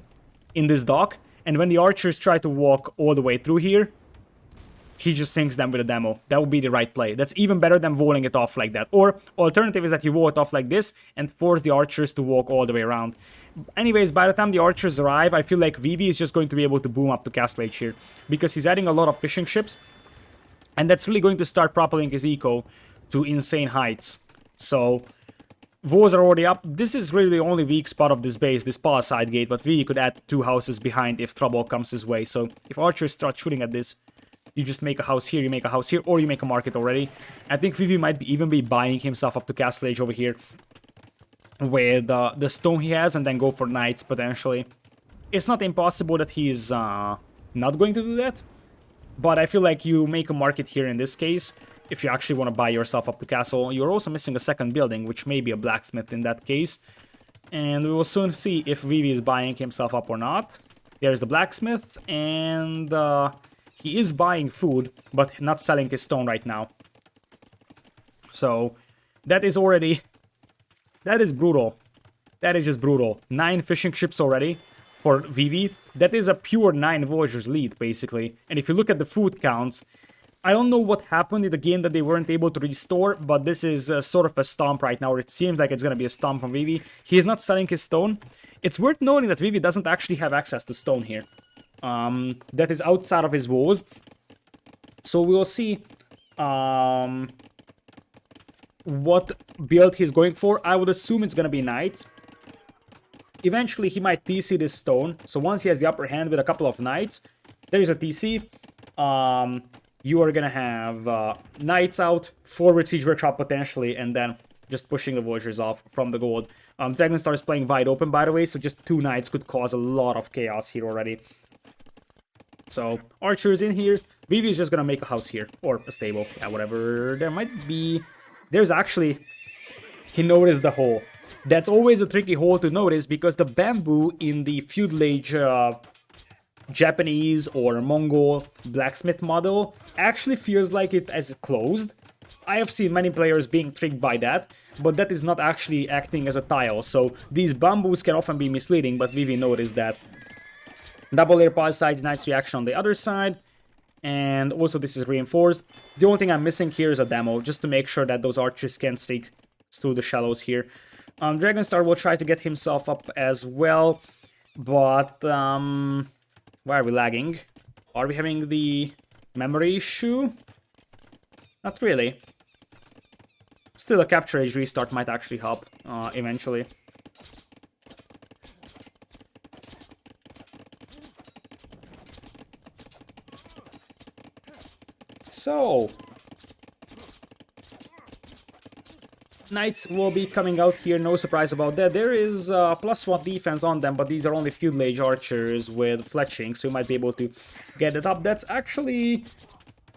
in this dock, and when the archers try to walk all the way through here, he just sinks them with a demo. That would be the right play. That's even better than walling it off like that. Or, alternative is that you wall it off like this and force the archers to walk all the way around. Anyways, by the time the archers arrive, I feel like Vivi is just going to be able to boom up to Castle Age here, because he's adding a lot of fishing ships, and that's really going to start propelling his eco to insane heights. So, walls are already up. This is really the only weak spot of this base, this palisade gate, but Vivi could add 2 houses behind if trouble comes his way. So if archers start shooting at this, you just make a house here, you make a house here, or you make a market already. I think Vivi might even be buying himself up to Castle Age over here with the stone he has, and then go for knights potentially. It's not impossible that he's not going to do that, but I feel like you make a market here in this case. If you actually want to buy yourself up to castle, you're also missing a second building, which may be a blacksmith in that case. And we will soon see if Vivi is buying himself up or not. There's the blacksmith, and he is buying food, but not selling his stone right now. So, that is already... that is brutal. That is just brutal. 9 fishing ships already for Vivi. That is a pure 9 villagers lead, basically. And if you look at the food counts, I don't know what happened in the game that they weren't able to restore, but this is sort of a stomp right now. It seems like it's going to be a stomp from Vivi. He is not selling his stone. It's worth noting that Vivi doesn't actually have access to stone here. That is outside of his walls. So we will see what build he's going for. I would assume it's going to be knights. Eventually he might TC this stone. So once he has the upper hand with a couple of knights, there is a TC. You are gonna have knights out, forward siege workshop potentially, and then just pushing the villagers off from the gold. Dragonstar is playing wide open, by the way, so just 2 knights could cause a lot of chaos here already. So, archers in here. Vivi is just gonna make a house here, or a stable, yeah, whatever. There might be... there's actually... he noticed the hole. That's always a tricky hole to notice, because the bamboo in the feudal age... Japanese or Mongol blacksmith model actually feels like it as closed. I have seen many players being tricked by that, but that is not actually acting as a tile, so these bamboos can often be misleading, but Vivi noticed that. Double layer palisades, nice reaction on the other side, and also this is reinforced. The only thing I'm missing here is a demo, just to make sure that those archers can stick through the shallows here. Dragonstar will try to get himself up as well, but why are we lagging? Are we having the memory issue? Not really. Still, a capture age restart might actually help eventually. So, Knights will be coming out here, no surprise about that. There is +1 defense on them, but these are only Feudal Age archers with fletching, so you might be able to get it up. That's actually...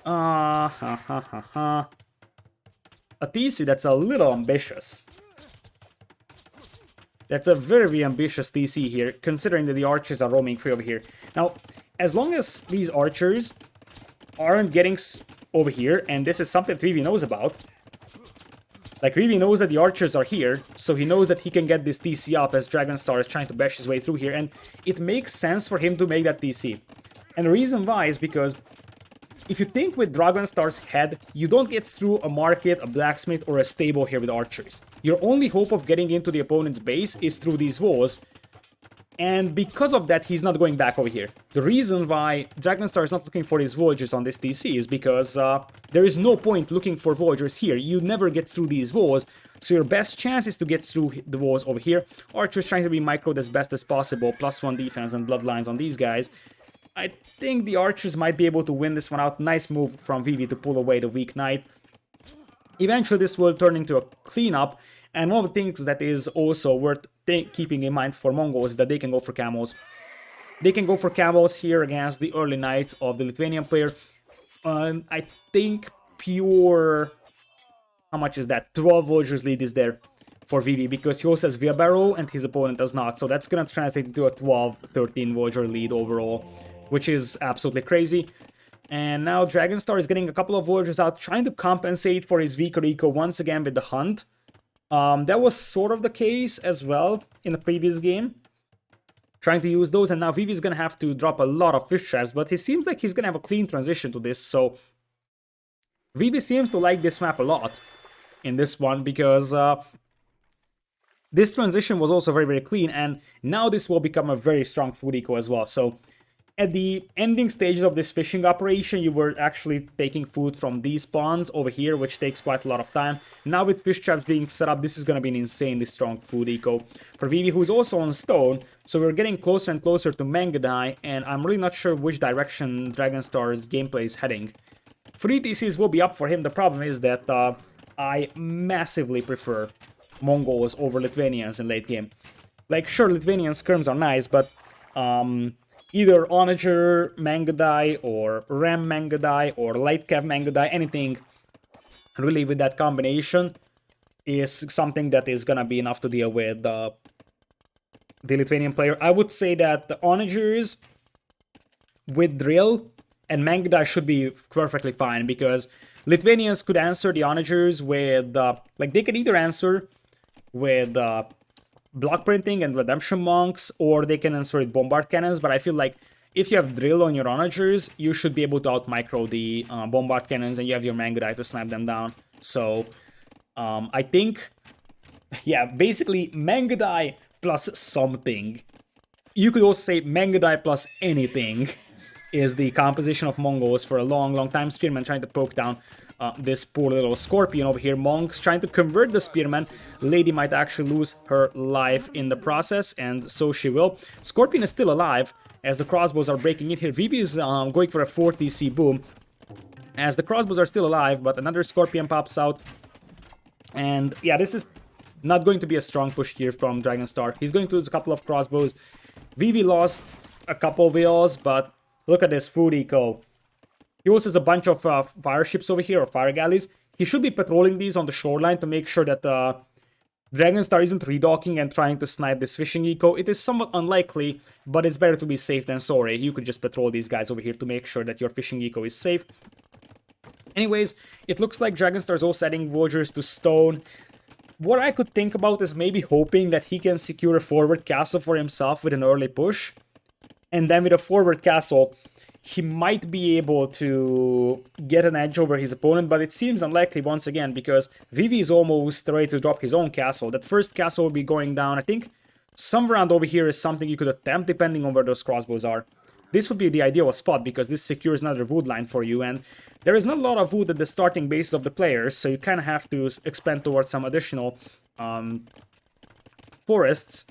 a TC that's a little ambitious. That's a very ambitious TC here, considering that the archers are roaming free over here. Now, as long as these archers aren't getting over here, and this is something that Vivi knows about, like, Vivi knows that the archers are here, so he knows that he can get this TC up as Dragonstar is trying to bash his way through here, and it makes sense for him to make that TC. And the reason why is because if you think with Dragonstar's head, you don't get through a market, a blacksmith, or a stable here with archers. Your only hope of getting into the opponent's base is through these walls, and because of that, he's not going back over here. The reason why Dragonstar is not looking for his villagers on this TC is because there is no point looking for villagers here. You never get through these walls, so your best chance is to get through the walls over here. Archers trying to be microed as best as possible, +1 defense and bloodlines on these guys. I think the archers might be able to win this one out. Nice move from Vivi to pull away the weak knight. Eventually this will turn into a cleanup, and one of the things that is also worth keeping in mind for Mongols is that they can go for camels. They can go for camels here against the early knights of the Lithuanian player. I think pure... how much is that? 12 villagers lead is there for Vivi, because he also has wheelbarrow and his opponent does not. So that's gonna translate into a 12-13 villager lead overall, which is absolutely crazy. And now Dragonstar is getting a couple of villagers out, trying to compensate for his weaker eco once again with the hunt. That was sort of the case as well in the previous game, trying to use those, and now Vivi's gonna have to drop a lot of fish traps, but it seems like he's gonna have a clean transition to this, so Vivi seems to like this map a lot in this one, because this transition was also very clean, and now this will become a very strong food eco as well. So at the ending stages of this fishing operation, you were actually taking food from these spawns over here, which takes quite a lot of time. Now with fish traps being set up, this is going to be an insanely strong food eco for Vivi, who's also on stone. So we're getting closer and closer to Mangadai, and I'm really not sure which direction Dragonstar's gameplay is heading. 3 TCs will be up for him. The problem is that I massively prefer Mongols over Lithuanians in late game. Like, sure, Lithuanian skirms are nice, but either Onager Mangadai or Ram Mangadai or Light Cav Mangadai, anything really with that combination is something that is gonna be enough to deal with the Lithuanian player. I would say that the Onagers with Drill and Mangadai should be perfectly fine, because Lithuanians could answer the Onagers with, like, they could either answer with block printing and redemption monks, or they can answer with bombard cannons, but I feel like if you have drill on your onagers, you should be able to out micro the bombard cannons, and you have your Mangadai to snipe them down. So I think, yeah, basically Mangadai plus something. You could also say Mangadai plus anything is the composition of Mongols for a long time. Spearman trying to poke down this poor little scorpion over here. Monks trying to convert the spearman. Lady might actually lose her life in the process, and so she will. Scorpion is still alive as the crossbows are breaking in here. Vivi is going for a 4 TC boom as the crossbows are still alive, but another scorpion pops out. And yeah, this is not going to be a strong push here from Dragonstar. He's going to lose a couple of crossbows. Vivi lost a couple of wheels, but look at this food eco. He also has a bunch of fire ships over here, or fire galleys. He should be patrolling these on the shoreline to make sure that Dragonstar isn't redocking and trying to snipe this fishing eco. It is somewhat unlikely, but it's better to be safe than sorry. You could just patrol these guys over here to make sure that your fishing eco is safe. Anyways, it looks like Dragonstar is also adding villagers to stone. What I could think about is maybe hoping that he can secure a forward castle for himself with an early push. And then with a forward castle, he might be able to get an edge over his opponent, but it seems unlikely once again, because Vivi is almost ready to drop his own castle. That first castle will be going down. I think somewhere around over here is something you could attempt, depending on where those crossbows are. This would be the ideal spot, because this secures another wood line for you, and there is not a lot of wood at the starting base of the players, so you kind of have to expand towards some additional forests.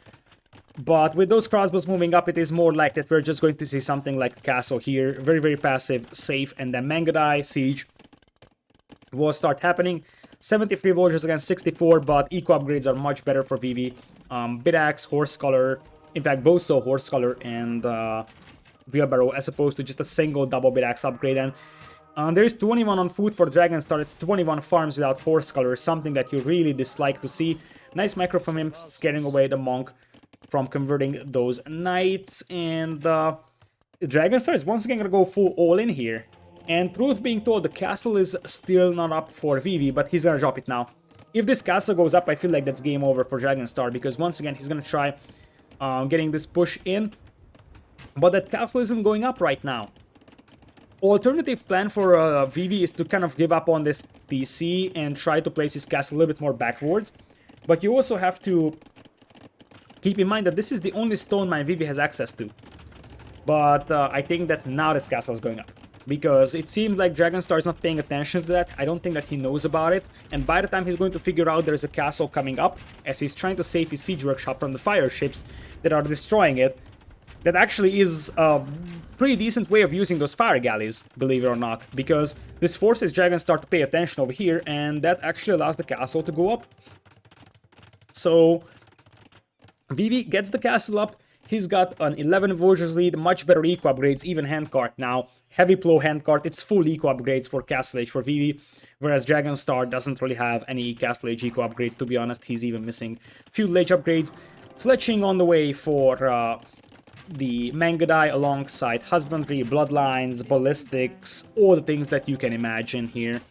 But with those crossbows moving up, it is more like that we're just going to see something like a castle here. Very, very passive, safe, and then Mangadai, Siege will start happening. 73 villagers against 64, but eco upgrades are much better for Vivi. Bidax, Horse Color, in fact, both so Horse Color and Wheelbarrow, as opposed to just a single double Bidax upgrade. And there is 21 on food for Dragonstar. It's 21 farms without Horse Color, something that you really dislike to see. Nice micro from him, scaring away the monk from converting those knights. And Dragonstar is once again going to go full all-in here. And truth being told, the castle is still not up for Vivi, but he's going to drop it now. If this castle goes up, I feel like that's game over for Dragonstar, because once again, he's going to try getting this push in. But that castle isn't going up right now. Alternative plan for Vivi is to kind of give up on this TC and try to place his castle a little bit more backwards. But you also have to keep in mind that this is the only stone mine Vivi has access to. But I think that now this castle is going up. Because it seems like Dragonstar is not paying attention to that. I don't think that he knows about it. And by the time he's going to figure out there's a castle coming up, as he's trying to save his siege workshop from the fire ships that are destroying it, that actually is a pretty decent way of using those fire galleys, believe it or not. Because this forces Dragonstar to pay attention over here, and that actually allows the castle to go up. So Vivi gets the castle up. He's got an 11 villagers lead, much better eco upgrades, even handcart now. Heavy plow handcart, it's full eco upgrades for Castle Age for Vivi, whereas Dragonstar doesn't really have any Castle Age eco upgrades, to be honest. He's even missing Feudal Age upgrades. Fletching on the way for the Mangadai alongside Husbandry, Bloodlines, Ballistics, all the things that you can imagine here.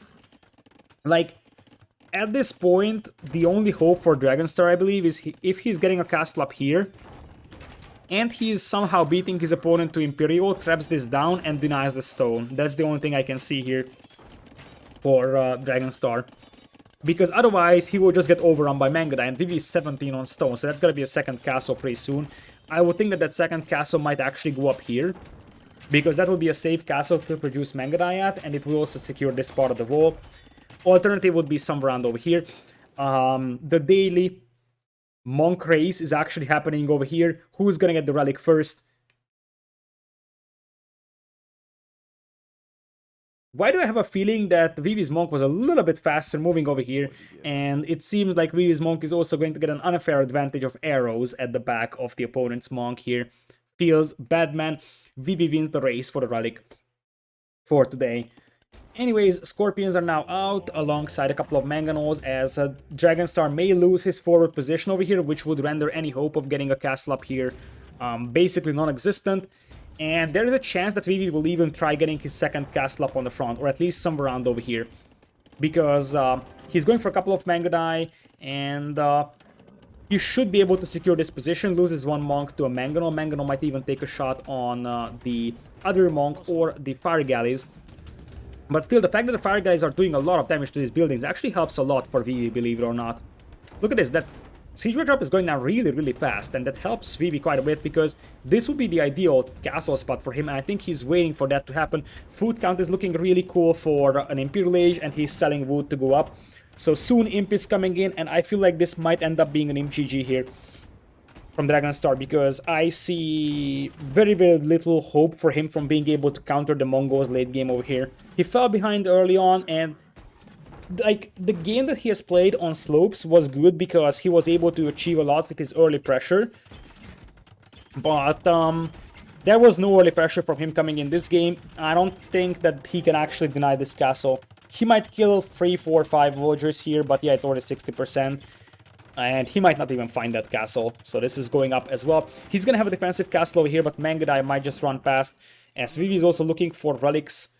Like, at this point, the only hope for Dragonstar, I believe, is if he's getting a castle up here, and he's somehow beating his opponent to Imperial, traps this down, and denies the stone. That's the only thing I can see here for Dragonstar. Because otherwise, he will just get overrun by Mangadai, and Vivi is 17 on stone, so that's gonna be a second castle pretty soon. I would think that that second castle might actually go up here, because that would be a safe castle to produce Mangadai at, and it will also secure this part of the wall. Alternative would be somewhere around over here. The daily monk race is actually happening over here. Who's gonna get the relic first? Why do I have a feeling that Vivi's monk was a little bit faster moving over here, and it seems like Vivi's monk is also going to get an unfair advantage of arrows at the back of the opponent's monk here. Feels bad, man. Vivi wins the race for the relic for today. Anyways, Scorpions are now out alongside a couple of Manganos, as Dragonstar may lose his forward position over here, which would render any hope of getting a castle up here basically non-existent. And there is a chance that Vivi will even try getting his second castle up on the front, or at least somewhere around over here. Because he's going for a couple of Mangadai, and he should be able to secure this position. Loses one monk to a Mangano. Mangano might even take a shot on the other monk or the fire galleys. But still, the fact that the fire galleys are doing a lot of damage to these buildings actually helps a lot for Vivi, believe it or not. Look at this, that siege drop is going down really, really fast, and that helps Vivi quite a bit, because this would be the ideal castle spot for him, and I think he's waiting for that to happen. Food count is looking really cool for an Imperial Age, and he's selling wood to go up. So soon Imp is coming in, and I feel like this might end up being an Imp GG here from Dragonstar, because I see very, very little hope for him from being able to counter the Mongols late game over here. He fell behind early on, and like the game that he has played on slopes was good because he was able to achieve a lot with his early pressure. But there was no early pressure from him coming in this game. I don't think that he can actually deny this castle. He might kill 3, 4, 5 villagers here, but yeah, it's already 60%. And he might not even find that castle, so this is going up as well. He's gonna have a defensive castle over here, but Mangadai might just run past, as Vivi is also looking for relics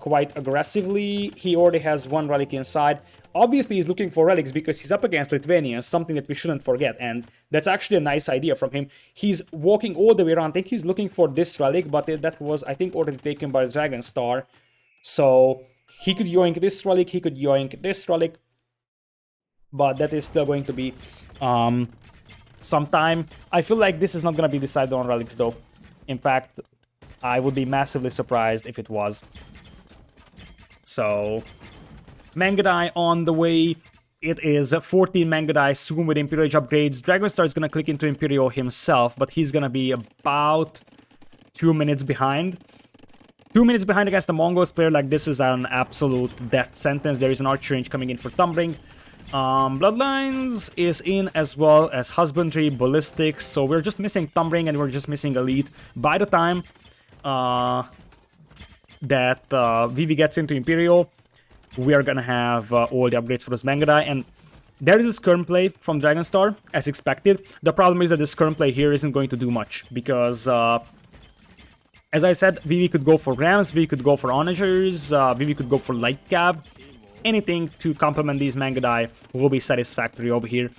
quite aggressively. He already has one relic inside. Obviously, he's looking for relics because he's up against Lithuanians, something that we shouldn't forget, and that's actually a nice idea from him. He's walking all the way around. I think he's looking for this relic, but that was, I think, already taken by the Dragonstar. So he could yoink this relic, he could yoink this relic, but that is still going to be some time. I feel like this is not going to be decided on relics, though. In fact, I would be massively surprised if it was. So Mangadai on the way It is 14 Mangadai soon with Imperial Age upgrades. Dragonstar is gonna click into Imperial himself, but he's gonna be about 2 minutes behind. 2 minutes behind against the Mongols player like this is an absolute death sentence. There is an archer range coming in for Tumbling. Bloodlines is in as well as Husbandry, Ballistics, so we're just missing Tumbling and we're just missing Elite. By the time that Vivi gets into Imperial, we are gonna have all the upgrades for this Mangadai, and there is a skirm play from Dragonstar, as expected. The problem is that the skirm play here isn't going to do much, because as I said, Vivi could go for Rams, Vivi could go for Onagers, Vivi could go for Light Cav. Anything to complement these Mangadai will be satisfactory over here.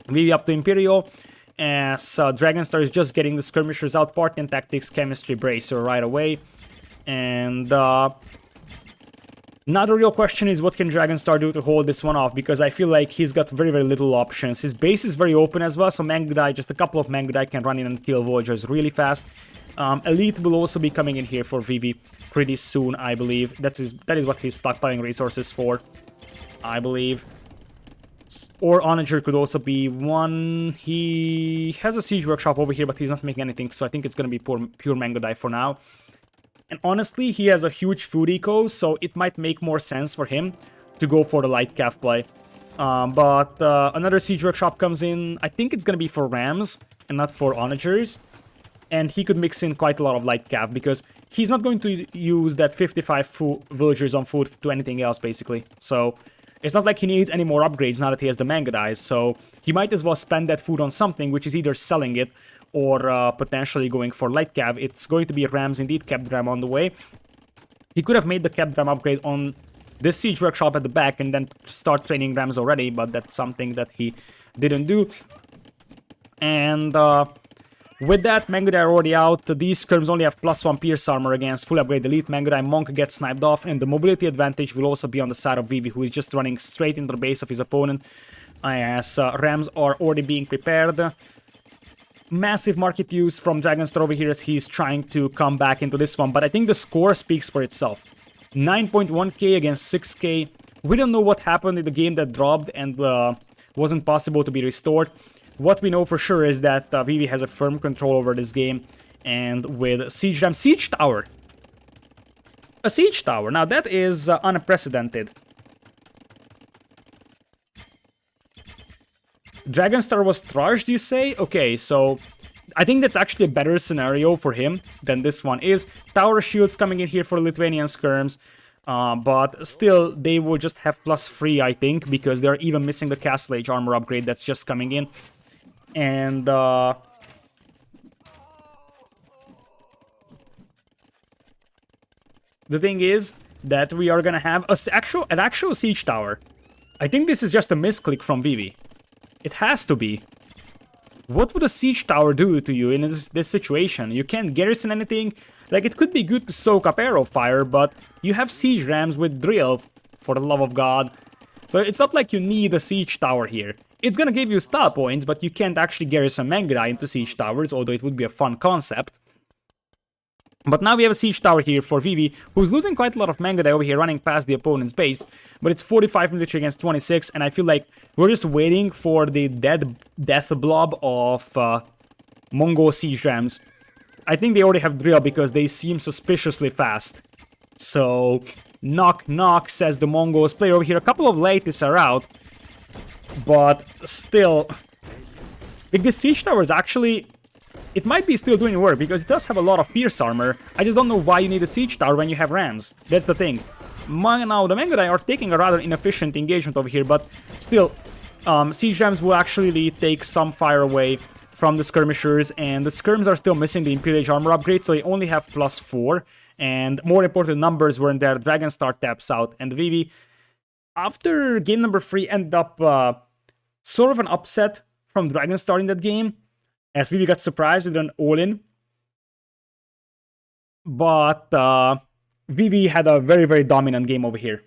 Vivi up to Imperial, as Dragonstar is just getting the skirmishers out, Partisan Tactics, Chemistry, Bracer right away. And now the real question is, what can Dragonstar do to hold this one off? Because I feel like he's got very, very little options. His base is very open as well, so Mangadai, just a couple of Mangadai can run in and kill Voyagers really fast. Elite will also be coming in here for Vivi pretty soon, I believe. That is what he's stockpiling resources for, I believe. Or Onager could also be one. He has a Siege Workshop over here, but he's not making anything, so I think it's going to be pure Mangadai for now. And honestly, he has a huge food eco, so it might make more sense for him to go for the Light Cav play. But another Siege Workshop comes in. I think it's going to be for Rams and not for Onagers. And he could mix in quite a lot of Light Cav, because he's not going to use that 55 villagers on food to anything else, basically. So it's not like he needs any more upgrades now that he has the Mangadais, so he might as well spend that food on something, which is either selling it or potentially going for Light Cav. It's going to be Rams indeed, Kept Ram on the way. He could have made the Kept Ram upgrade on this Siege Workshop at the back and then start training Rams already, but that's something that he didn't do. And with that, Mangadai are already out. These skirms only have +1 Pierce Armor against full upgrade Elite Mangadai. Monk gets sniped off, and the mobility advantage will also be on the side of Vivi, who is just running straight into the base of his opponent, as Rams are already being prepared. Massive market use from Dragonstar over here as he's trying to come back into this one, but I think the score speaks for itself. 9.1k against 6k. We don't know what happened in the game that dropped and wasn't possible to be restored. What we know for sure is that Vivi has a firm control over this game, and with Siege Ram, Siege Tower. A Siege Tower. Now that is unprecedented. Dragonstar was trashed, you say? Okay, so I think that's actually a better scenario for him than this one is. Tower shields coming in here for Lithuanian skirms, but still they will just have +3, I think, because they're even missing the Castle Age armor upgrade that's just coming in. And the thing is that we are gonna have an actual Siege Tower. I think this is just a misclick from Vivi. It has to be. What would a Siege Tower do to you in this situation? You can't garrison anything. Like, it could be good to soak up arrow fire, but you have Siege Rams with drill, for the love of God. So it's not like you need a Siege Tower here. It's gonna give you style points, but you can't actually garrison Mangadai into Siege Towers, although it would be a fun concept. But now we have a Siege Tower here for Vivi, who's losing quite a lot of Mangadai over here running past the opponent's base. But it's 45 military against 26, and I feel like we're just waiting for the death blob of Mongol Siege Rams. I think they already have drill because they seem suspiciously fast. So, knock knock, says the Mongols player over here. A couple of Latists are out. But still, like, this Siege Tower is actually, it might be still doing work because it does have a lot of Pierce Armor. I just don't know why you need a Siege Tower when you have Rams. That's the thing. Now, the Mangadai are taking a rather inefficient engagement over here, but still, Siege Rams will actually take some fire away from the skirmishers, and the skirms are still missing the Imperial Age armor upgrade, so they only have +4, and more important numbers weren't there. Dragonstar taps out, and Vivi, after game number 3, ended up sort of an upset from Dragonstar in that game, as Vivi got surprised with an all-in. But Vivi had a very, very dominant game over here.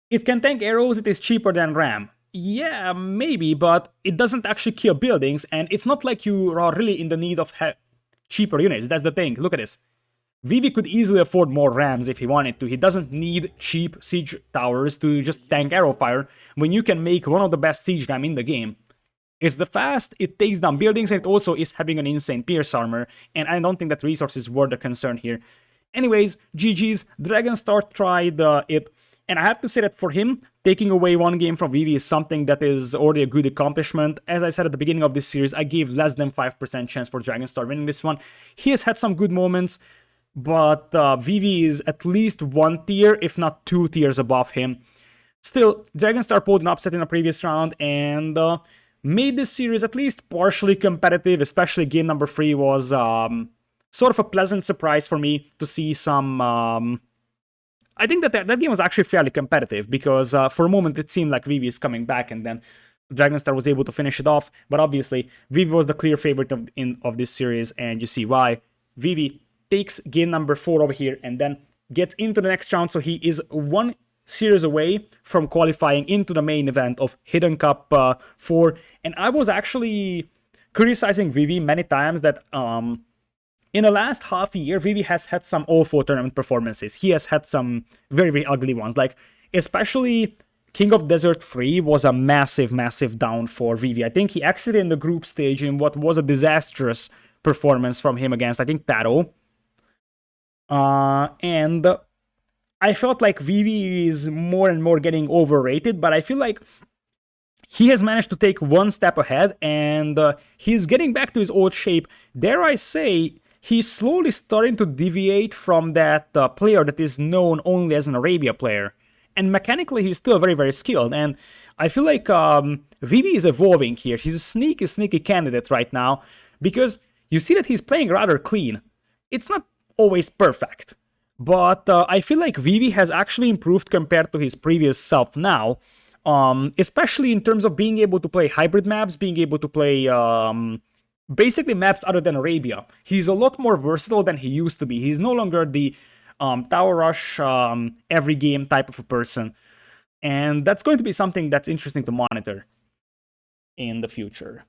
It can tank arrows, it is cheaper than Ram. Yeah, maybe, but it doesn't actually kill buildings, and it's not like you are really in the need of cheaper units. That's the thing. Look at this. Vivi could easily afford more rams if he wanted to. He doesn't need cheap siege towers to just tank arrow fire when you can make one of the best siege ram in the game. It's the fast, it takes down buildings, and it also is having an insane pierce armor, and I don't think that resources were the concern here. Anyways, GG's, Dragonstar tried it, and I have to say that for him, taking away one game from Vivi is something that is already a good accomplishment. As I said at the beginning of this series, I gave less than 5% chance for Dragonstar winning this one. He has had some good moments, but Vivi is at least one tier, if not two tiers above him. Still, Dragonstar pulled an upset in the previous round, and made this series at least partially competitive, especially game number 3 was sort of a pleasant surprise for me to see some... I think that game was actually fairly competitive, because for a moment it seemed like Vivi is coming back, and then Dragonstar was able to finish it off, but obviously Vivi was the clear favorite of this series, and you see why. Vivi takes game number 4 over here, and then gets into the next round, so he is one series away from qualifying into the main event of Hidden Cup 4, and I was actually criticizing Vivi many times that in the last half a year, Vivi has had some awful tournament performances. He has had some very, very ugly ones, like especially King of Desert 3 was a massive, massive down for Vivi. I think he exited in the group stage in what was a disastrous performance from him against, I think, Taro. And I felt like Vivi is more and more getting overrated, but I feel like he has managed to take one step ahead, and he's getting back to his old shape. Dare I say, he's slowly starting to deviate from that player that is known only as an Arabia player. And mechanically, he's still very, very skilled, and I feel like Vivi is evolving here. He's a sneaky, sneaky candidate right now, because you see that he's playing rather clean. It's not always perfect, but I feel like Vivi has actually improved compared to his previous self now, especially in terms of being able to play hybrid maps, being able to play basically maps other than Arabia. He's a lot more versatile than he used to be. He's no longer the tower rush every game type of a person, and that's going to be something that's interesting to monitor in the future.